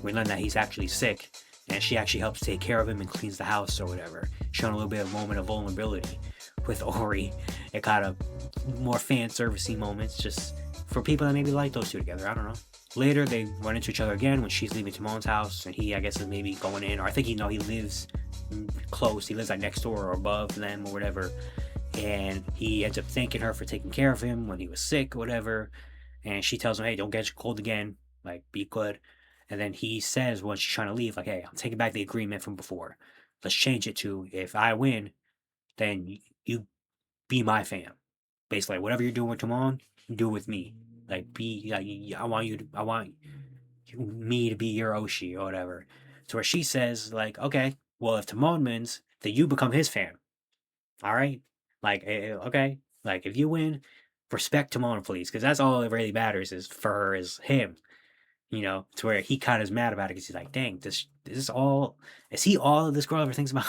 We learn that he's actually sick, and she actually helps take care of him and cleans the house or whatever, showing a little bit of moment of vulnerability with Ori. It kind of more fan servicey moments, just for people that maybe like those two together. I don't know. Later, they run into each other again when she's leaving Timon's house, and he, I guess, is maybe going in, or I think he lives close. He lives like next door or above them or whatever. And he ends up thanking her for taking care of him when he was sick or whatever. And she tells him, hey, don't get cold again. Like, be good. And then he says when she's trying to leave, like, hey, I'm taking back the agreement from before. Let's change it to, if I win, then you be my fam. Basically, like, whatever you're doing with Timon, do it with me. Like, I want me to be your Oshi or whatever. So where she says, like, okay, well, if Timon wins, then you become his fan. All right? Like, okay. Like, if you win, respect Timon, please. Because that's all that really matters is for her is him. To where he kind of is mad about it because he's like, dang, is he all this girl ever thinks about?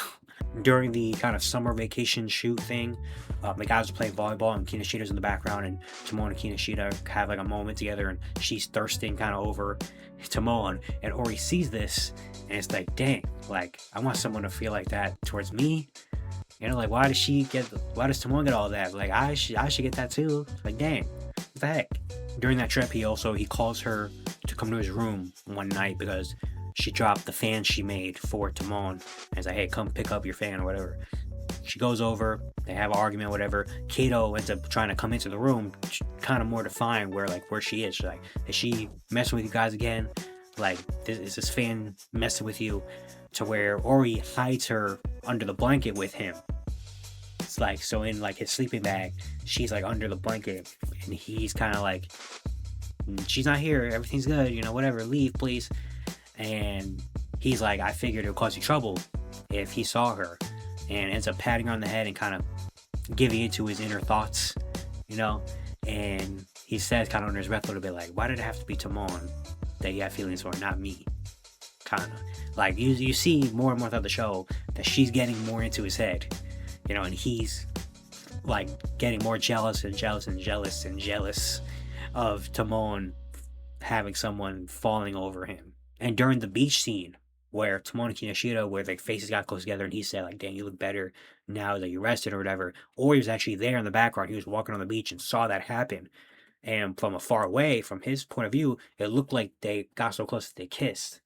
During the kind of summer vacation shoot thing, the guys are playing volleyball and Kinoshita's in the background, and Timon and Kinoshita have like a moment together, and she's thirsting kind of over Timon, and Ori sees this, and it's like, dang, like, I want someone to feel like that towards me. Like, why does Timon get all that? Like, I should get that too. Like, dang, what the heck? During that trip, he calls her to come to his room one night because she dropped the fan she made for Timon. And he's like, hey, come pick up your fan or whatever. She goes over, they have an argument, whatever. Kato ends up trying to come into the room, kind of mortifying where she is. She's like, is she messing with you guys again? Like, is this fan messing with you? to where Ori hides her under the blanket with him. It's like, so in like his sleeping bag, she's like under the blanket, and he's kind of like, she's not here, everything's good, you know, whatever, leave please. And he's like, I figured it would cause you trouble if he saw her, and ends up patting her on the head and kind of giving into his inner thoughts, you know. And he says kind of under his breath a little bit like, why did it have to be Timon that you have feelings for, not me? Kind of like you see more and more throughout the show that she's getting more into his head, you know, and he's like getting more jealous and jealous and jealous and jealous of Timon having someone falling over him. And during the beach scene where Timon and Kinoshita, where their faces got close together, and he said like, dang, you look better now that you're rested or whatever, or he was actually there in the background, he was walking on the beach and saw that happen, and from afar away, from his point of view, it looked like they got so close that they kissed.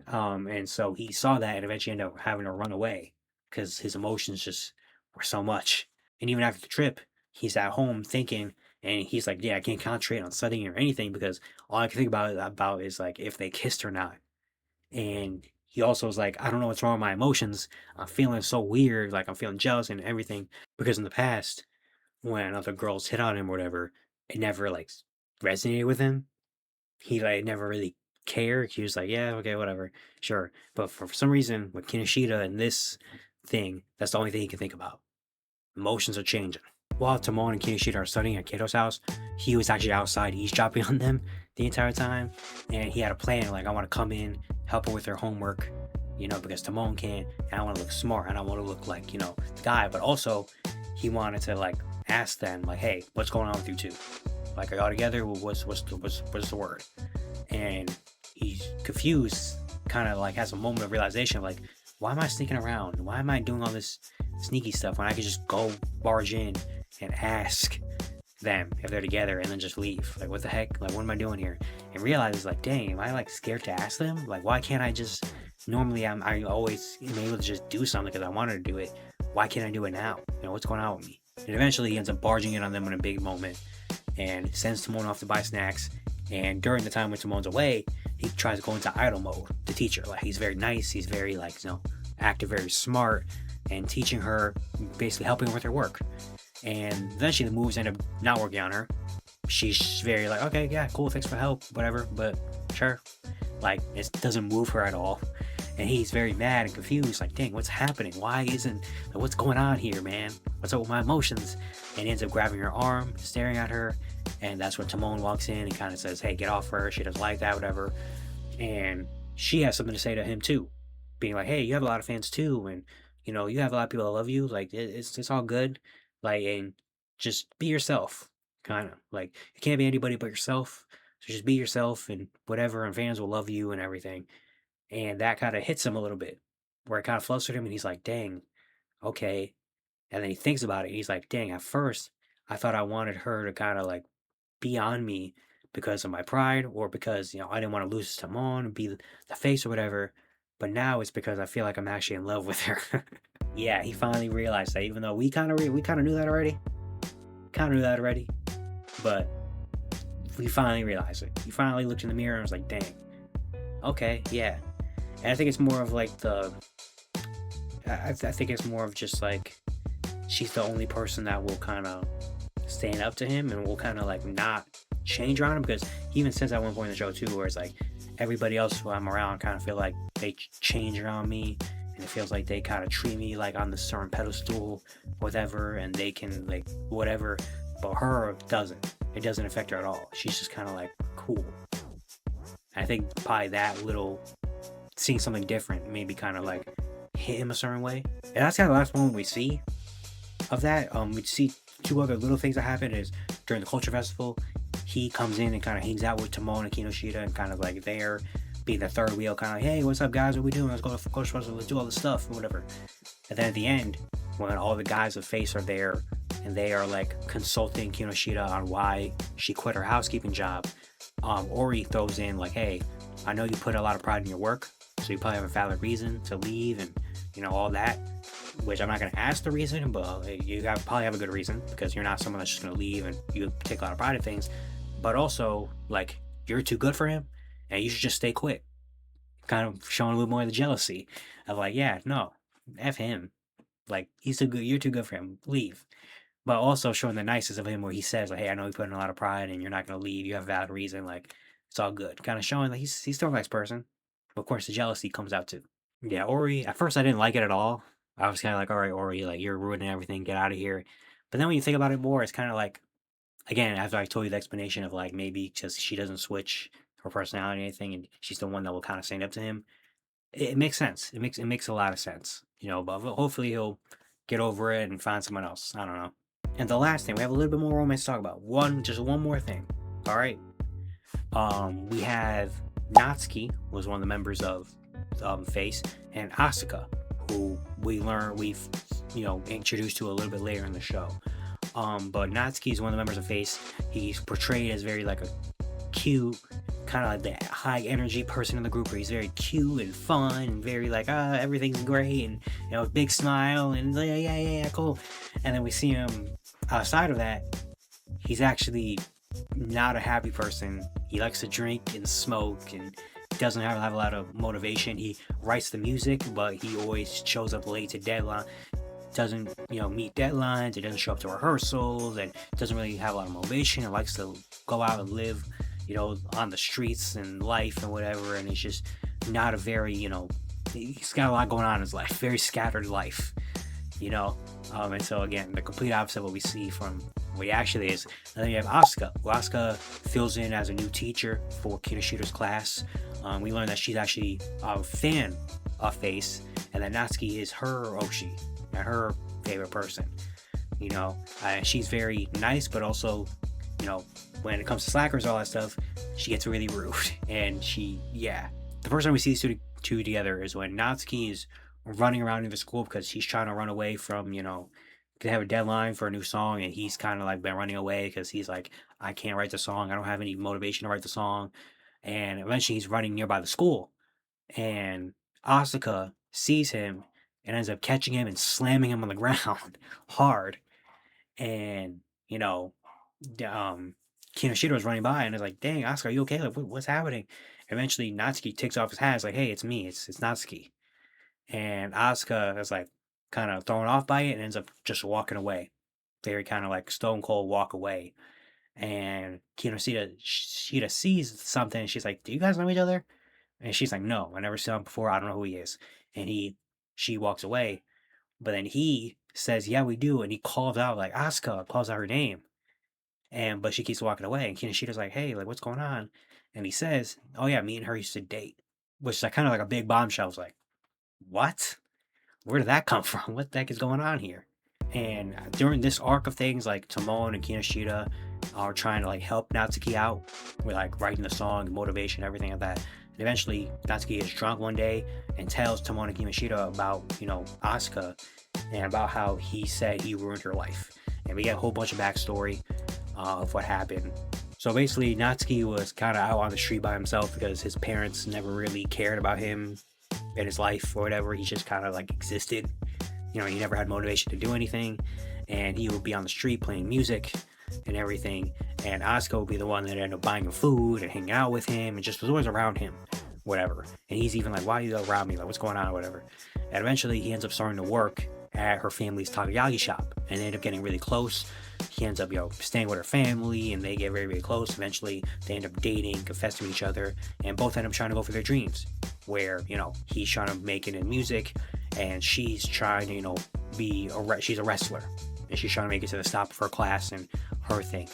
And so he saw that and eventually ended up having to run away because his emotions just were so much. And even after the trip, he's at home thinking, and he's like, yeah, I can't concentrate on studying or anything because all I can think about is like if they kissed or not. And he also was like, I don't know what's wrong with my emotions. I'm feeling so weird, like I'm feeling jealous and everything. Because in the past, when other girls hit on him or whatever, it never like resonated with him. He like never really cared. He was like, yeah, okay, whatever, sure. But for some reason, with Kinoshita and this thing, that's the only thing he can think about. Emotions are changing. While Timon and Kinoshita are studying at Kato's house, he was actually outside eavesdropping on them the entire time. And he had a plan, like, I want to come in, help her with her homework, you know, because Timon can't, and I want to look smart, and I want to look like, you know, the guy. But also, he wanted to, like, ask them, like, hey, what's going on with you two? Like, are y'all together? What's the word? And he's confused, kind of like has a moment of realization, like, why am I sneaking around? Why am I doing all this sneaky stuff when I could just go barge in and ask them if they're together and then just leave? Like, what the heck? Like, what am I doing here? And realizes, like, dang, am I like scared to ask them? Like, why can't I just, normally I always am able to just do something because I wanted to do it. Why can't I do it now? You know, what's going on with me? And eventually he ends up barging in on them in a big moment and sends Timon off to buy snacks. And during the time when Timon's away, he tries to go into idle mode to teach her. Like, he's very nice, he's very, like, you know, active, very smart, and teaching her, basically helping her with her work. And eventually the moves end up not working on her. She's very like, okay, yeah, cool, thanks for the help, whatever, but sure. Like, it doesn't move her at all. And he's very mad and confused, like, dang, what's happening? Why isn't, like, what's going on here, man? What's up with my emotions? And he ends up grabbing her arm, staring at her, and that's when Timon walks in and kind of says, hey, get off her, she doesn't like that, whatever. And she has something to say to him too, being like, hey, you have a lot of fans too, and, you know, you have a lot of people that love you, like, it's all good, like, and just be yourself, kind of, like, you can't be anybody but yourself, so just be yourself, and whatever, and fans will love you and everything. And that kind of hits him a little bit, where it kind of flustered him, and he's like, dang, okay. And then he thinks about it, and he's like, dang, at first, I thought I wanted her to kind of, like, be on me because of my pride, or because, you know, I didn't want to lose Timon and be the face or whatever, but now it's because I feel like I'm actually in love with her. Yeah, he finally realized that, even though we kind of knew that already, but we finally realized it. He finally looked in the mirror and was like, dang, okay, yeah. And I think it's more of like I think it's more of just like, she's the only person that will kind of stand up to him and will kind of like not change around him, because he even says at one point in the show too, where it's like, everybody else who I'm around kind of feel like they change around me, and it feels like they kind of treat me like on the certain pedestal, whatever, and they can like whatever, but her it doesn't affect her at all. She's just kind of like cool. I think probably that little, seeing something different maybe kind of like hit him a certain way. And that's kind of the last moment we see of that. We see two other little things that happen is during the culture festival, he comes in and kind of hangs out with Timon and Kinoshita and kind of like there, being the third wheel, kind of like, hey, what's up guys, what we doing? Let's go to the culture festival, let's do all this stuff, or whatever. And then at the end, when all the guys of Face are there and they are like consulting Kinoshita on why she quit her housekeeping job, Ori throws in like, hey, I know you put a lot of pride in your work, so you probably have a valid reason to leave, and you know, all that, which I'm not going to ask the reason, but you probably have a good reason, because you're not someone that's just going to leave and you take a lot of pride in things. But also, like, you're too good for him and you should just stay quit. kind of showing a little more of the jealousy of like, yeah, no, F him. Like, he's too good. You're too good for him. Leave. But also showing the nicest of him where he says, like, hey, I know you put in a lot of pride and you're not going to leave. You have a valid reason. Like, it's all good. Kind of showing that he's still a nice person. But of course, the jealousy comes out too. Yeah, Ori, at first I didn't like it at all. I was kind of like, all right, Ori, like, you're ruining everything. Get out of here. But then when you think about it more, it's kind of like, again, after I told you the explanation of like maybe just she doesn't switch her personality or anything and she's the one that will kind of stand up to him, it makes sense. It makes a lot of sense, but hopefully he'll get over it and find someone else. I don't know. And the last thing, we have a little bit more romance to talk about. Just one more thing. All right. We have Natsuki was one of the members of Face, and Asuka, who we've introduced to a little bit later in the show. But Natsuki is one of the members of Face. He's portrayed as very like a cute, kind of like the high energy person in the group where he's very cute and fun and very like, everything's great and, big smile and yeah, cool. And then we see him outside of that, he's actually not a happy person. He likes to drink and smoke and doesn't have a lot of motivation. He writes the music, but he always shows up late to deadline. Doesn't meet deadlines. He doesn't show up to rehearsals and doesn't really have a lot of motivation. He likes to go out and live on the streets and life and whatever, and he's just not a very, he's got a lot going on in his life, very scattered life, and so again, the complete opposite of what we see from what he actually is. And then you have Asuka. Asuka fills in as a new teacher for Kinoshita's class. We learn that she's actually a fan of Face, and that Natsuki is her Oshi, and her favorite person. She's very nice, but also, when it comes to slackers, all that stuff, she gets really rude. And the first time we see these two together is when Natsuki is running around in the school because he's trying to run away from, they have a deadline for a new song, and he's kind of like been running away because he's like, I can't write the song. I don't have any motivation to write the song. And eventually he's running nearby the school, and Asuka sees him and ends up catching him and slamming him on the ground hard. And, Kinoshita was running by and is like, dang, Asuka, are you okay? Like, what's happening? Eventually, Natsuki takes off his hat. It's like, hey, it's me. It's Natsuki. And Asuka is like kind of thrown off by it and ends up just walking away. Very kind of like stone cold walk away. And Kinoshita sees something. And she's like, do you guys know each other? And she's like, no, I never saw him before. I don't know who he is. And she walks away. But then he says, yeah, we do. And he calls out like Asuka, calls out her name. But she keeps walking away, and Kinoshita's like, hey, like, what's going on? And he says, oh yeah, me and her used to date. Which is like kind of like a big bombshell. I was like, what? Where did that come from? What the heck is going on here? And during this arc of things, like Timon and Kinoshita are trying to like help Natsuki out with like writing the song, motivation, everything like that. And eventually Natsuki is drunk one day and tells Timon and Kinoshita about, Asuka and about how he said he ruined her life. And we get a whole bunch of backstory of what happened. So basically, Natsuki was kind of out on the street by himself because his parents never really cared about him in his life or whatever. He just kind of like existed. He never had motivation to do anything, and he would be on the street playing music and everything. And Asuka would be the one that ended up buying him food and hanging out with him and just was always around him, whatever. And he's even like, why are you around me? Like, what's going on, or whatever. And eventually, he ends up starting to work at her family's takoyaki shop, and they end up getting really close. He ends up, staying with her family, and they get very, very close. Eventually, they end up dating, confessing to each other, and both end up trying to go for their dreams. Where, he's trying to make it in music, and she's trying to, she's a wrestler, and she's trying to make it to the top of her class and her thing.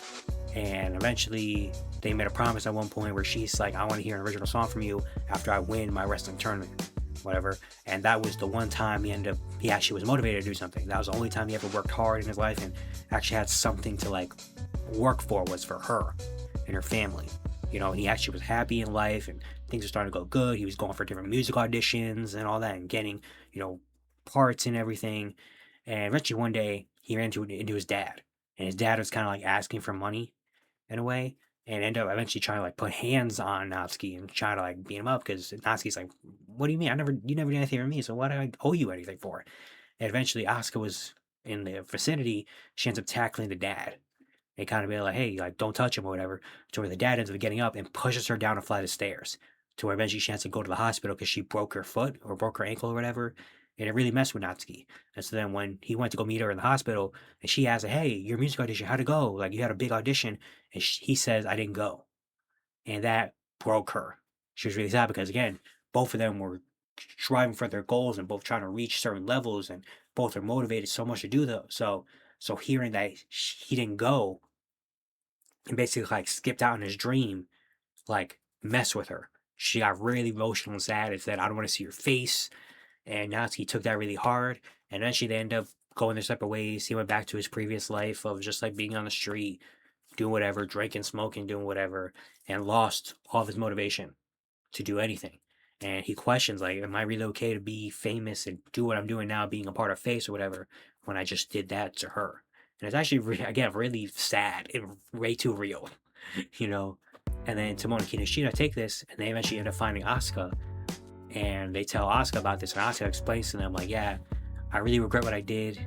And eventually, they made a promise at one point where she's like, I want to hear an original song from you after I win my wrestling tournament. Whatever. And that was the one time he actually was motivated to do something. That was the only time he ever worked hard in his life and actually had something to like work for, was for her and her family. And he actually was happy in life and things were starting to go good. He was going for different music auditions and all that and getting, parts and everything. And eventually one day he ran into his dad, and his dad was kind of like asking for money in a way, and ended up eventually trying to like put hands on Natsuki and try to like beat him up because Natsuki's like, what do you mean? You never did anything for me, so why do I owe you anything for? And eventually Asuka was in the vicinity. She ends up tackling the dad and kind of being like, hey, like, don't touch him or whatever. To where the dad ends up getting up and pushes her down a flight of stairs to where eventually she has to go to the hospital because she broke her foot or broke her ankle or whatever. And it really messed with Natsuki. And so then when he went to go meet her in the hospital, and she asked, "Hey, your music audition, how'd it go? Like you had a big audition," and he says, "I didn't go," and that broke her. She was really sad because again, both of them were striving for their goals and both trying to reach certain levels, and both are motivated so much to do that. So hearing that he didn't go and basically like skipped out on his dream, like messed with her. She got really emotional and sad and said, "I don't want to see your face." And Natsuki took that really hard. And eventually they end up going their separate ways. He went back to his previous life of just like being on the street, doing whatever, drinking, smoking, doing whatever, and lost all of his motivation to do anything. And he questions, like, am I really okay to be famous and do what I'm doing now, being a part of Face or whatever, when I just did that to her? And it's actually, again, really sad and way too real, you know? And then Tomono Kinoshita take this, and they eventually end up finding Asuka, and they tell Asuka about this, and Asuka explains to them, like, yeah, I really regret what I did,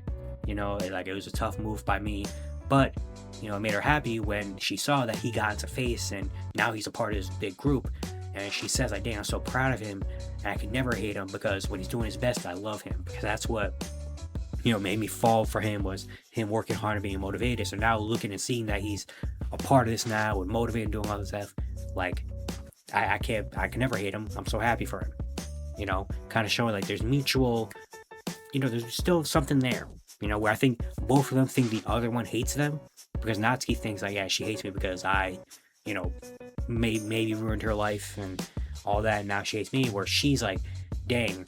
like, it was a tough move by me, but, it made her happy when she saw that he got into Face, and now he's a part of this big group. And she says, like, dang, I'm so proud of him, and I could never hate him because when he's doing his best, I love him. Because that's what, made me fall for him, was him working hard and being motivated. So now looking and seeing that he's a part of this now and motivated and doing all this stuff, like, I can never hate him. I'm so happy for him, kind of showing like there's mutual, there's still something there, where I think both of them think the other one hates them, because Natsuki thinks like, yeah, she hates me because I, you know, maybe ruined her life and all that, and now she hates me, where she's like, dang,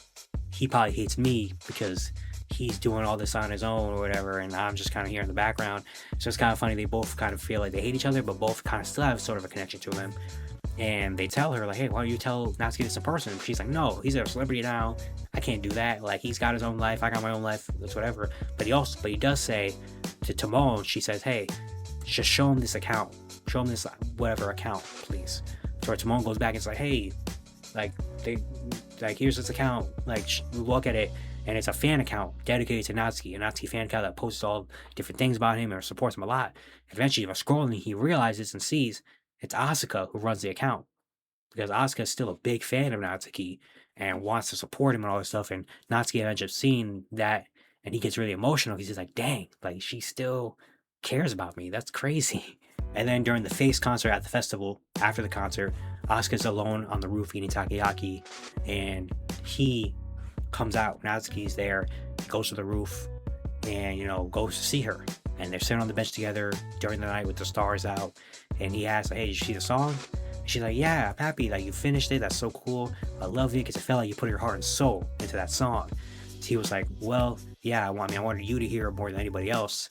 he probably hates me because he's doing all this on his own or whatever, and I'm just kind of here in the background. So it's kind of funny, they both kind of feel like they hate each other, but both kind of still have sort of a connection to him. And they tell her like, hey, why don't you tell Natsuki this in person? She's like, no, he's a celebrity now, I can't do that, like, he's got his own life, I got my own life, it's whatever. But he does say to Timon, she says, hey, just show him this account, show him this whatever account, please. So Timon goes back and it's like, hey, here's this account, like, look at it, and it's a fan account dedicated to Natsuki, a Natsuki fan account that posts all different things about him and supports him a lot. Eventually, while scrolling, he realizes and sees it's Asuka who runs the account, because Asuka is still a big fan of Natsuki and wants to support him and all this stuff. And Natsuki ends up seeing that, and he gets really emotional because he's like, dang, like, she still cares about me. That's crazy. And then during the Face concert at the festival, after the concert, Asuka's alone on the roof eating takoyaki, and he comes out. Natsuki's there, goes to the roof, and goes to see her. And they're sitting on the bench together during the night with the stars out. And he asks, hey, did you see the song? And she's like, yeah, I'm happy that you finished it. That's so cool. I love it because it felt like you put your heart and soul into that song. So he was like, well, yeah, I wanted you to hear it more than anybody else.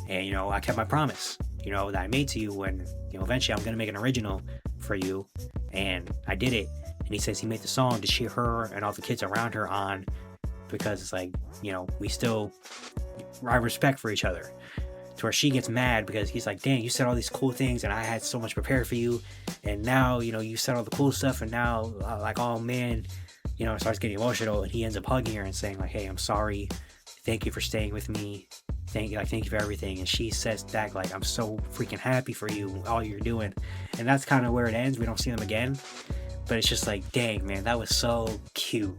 And, I kept my promise, that I made to you when, eventually I'm going to make an original for you. And I did it. And he says he made the song to cheer her and all the kids around her on, because it's like, we still have respect for each other. To where she gets mad because he's like, dang, you said all these cool things and I had so much prepared for you, and now you said all the cool stuff, and now like, oh man, starts getting emotional, and he ends up hugging her and saying like, hey, I'm sorry, thank you for staying with me, thank you for everything. And she says back like, I'm so freaking happy for you, all you're doing. And that's kind of where it ends. We don't see them again, but it's just like, dang man, that was so cute.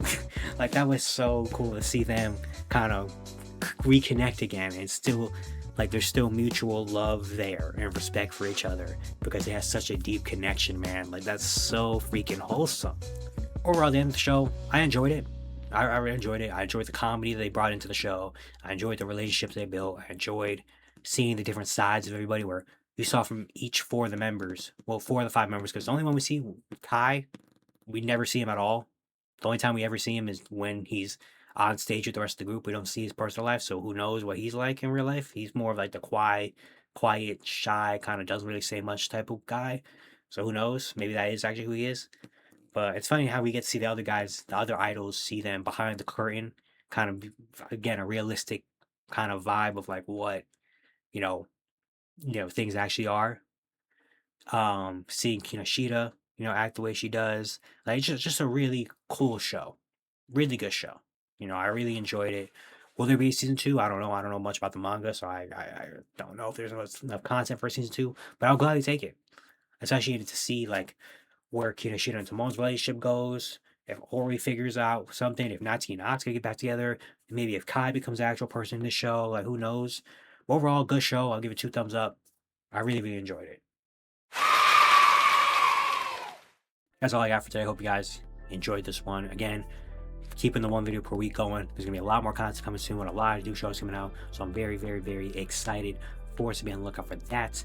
Like, that was so cool to see them kind of reconnect again, and still, like, there's still mutual love there and respect for each other because they have such a deep connection, man. Like, that's so freaking wholesome. Overall, the end of the show, I enjoyed it. I really enjoyed it. I enjoyed the comedy they brought into the show. I enjoyed the relationships they built. I enjoyed seeing the different sides of everybody, where you saw from each four of the members, well, 4 of the 5 members, because the only one we see, Kai, we never see him at all. The only time we ever see him is when he's on stage with the rest of the group. We don't see his personal life, so who knows what he's like in real life. He's more of like the quiet, shy, kind of doesn't really say much type of guy. So who knows? Maybe that is actually who he is. But it's funny how we get to see the other guys, the other idols, see them behind the curtain, kind of, again, a realistic kind of vibe of like what, you know, things actually are. Seeing Kinoshita, act the way she does. Like, it's just a really cool show. Really good show. I really enjoyed it. Will there be a season 2? I don't know. I don't know much about the manga, so I don't know if there's enough content for season 2, but I'll gladly take it. Especially to see like where Kinoshita and Timon's relationship goes, if Ori figures out something, if Natsuki and Atsuki get back together, maybe if Kai becomes the actual person in the show, like who knows. Overall, good show. I'll give it 2 thumbs up. I really, really enjoyed it. That's all I got for today. Hope you guys enjoyed this one. Again, keeping the 1 video per week going. There's gonna be a lot more content coming soon with a lot of new shows coming out. So I'm very, very, very excited for us to be on the lookout for that.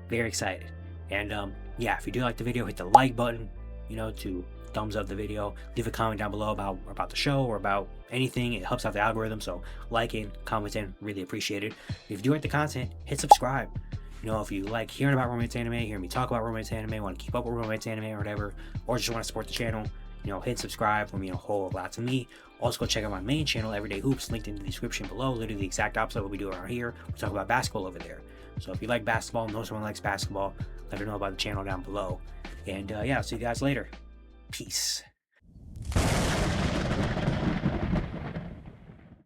Very excited. And yeah, if you do like the video, hit the like button, to thumbs up the video. Leave a comment down below about the show or about anything. It helps out the algorithm. So liking, commenting, really appreciate it. If you do like the content, hit subscribe. If you like hearing about romance anime, hearing me talk about romance anime, want to keep up with romance anime or whatever, or just want to support the channel, hit subscribe. Will mean a whole lot to me. Also, go check out my main channel, Everyday Hoops, linked in the description below. Literally the exact opposite of what we do around here. We talk about basketball over there. So if you like basketball, know someone likes basketball, let her know about the channel down below. And yeah, I'll see you guys later. Peace.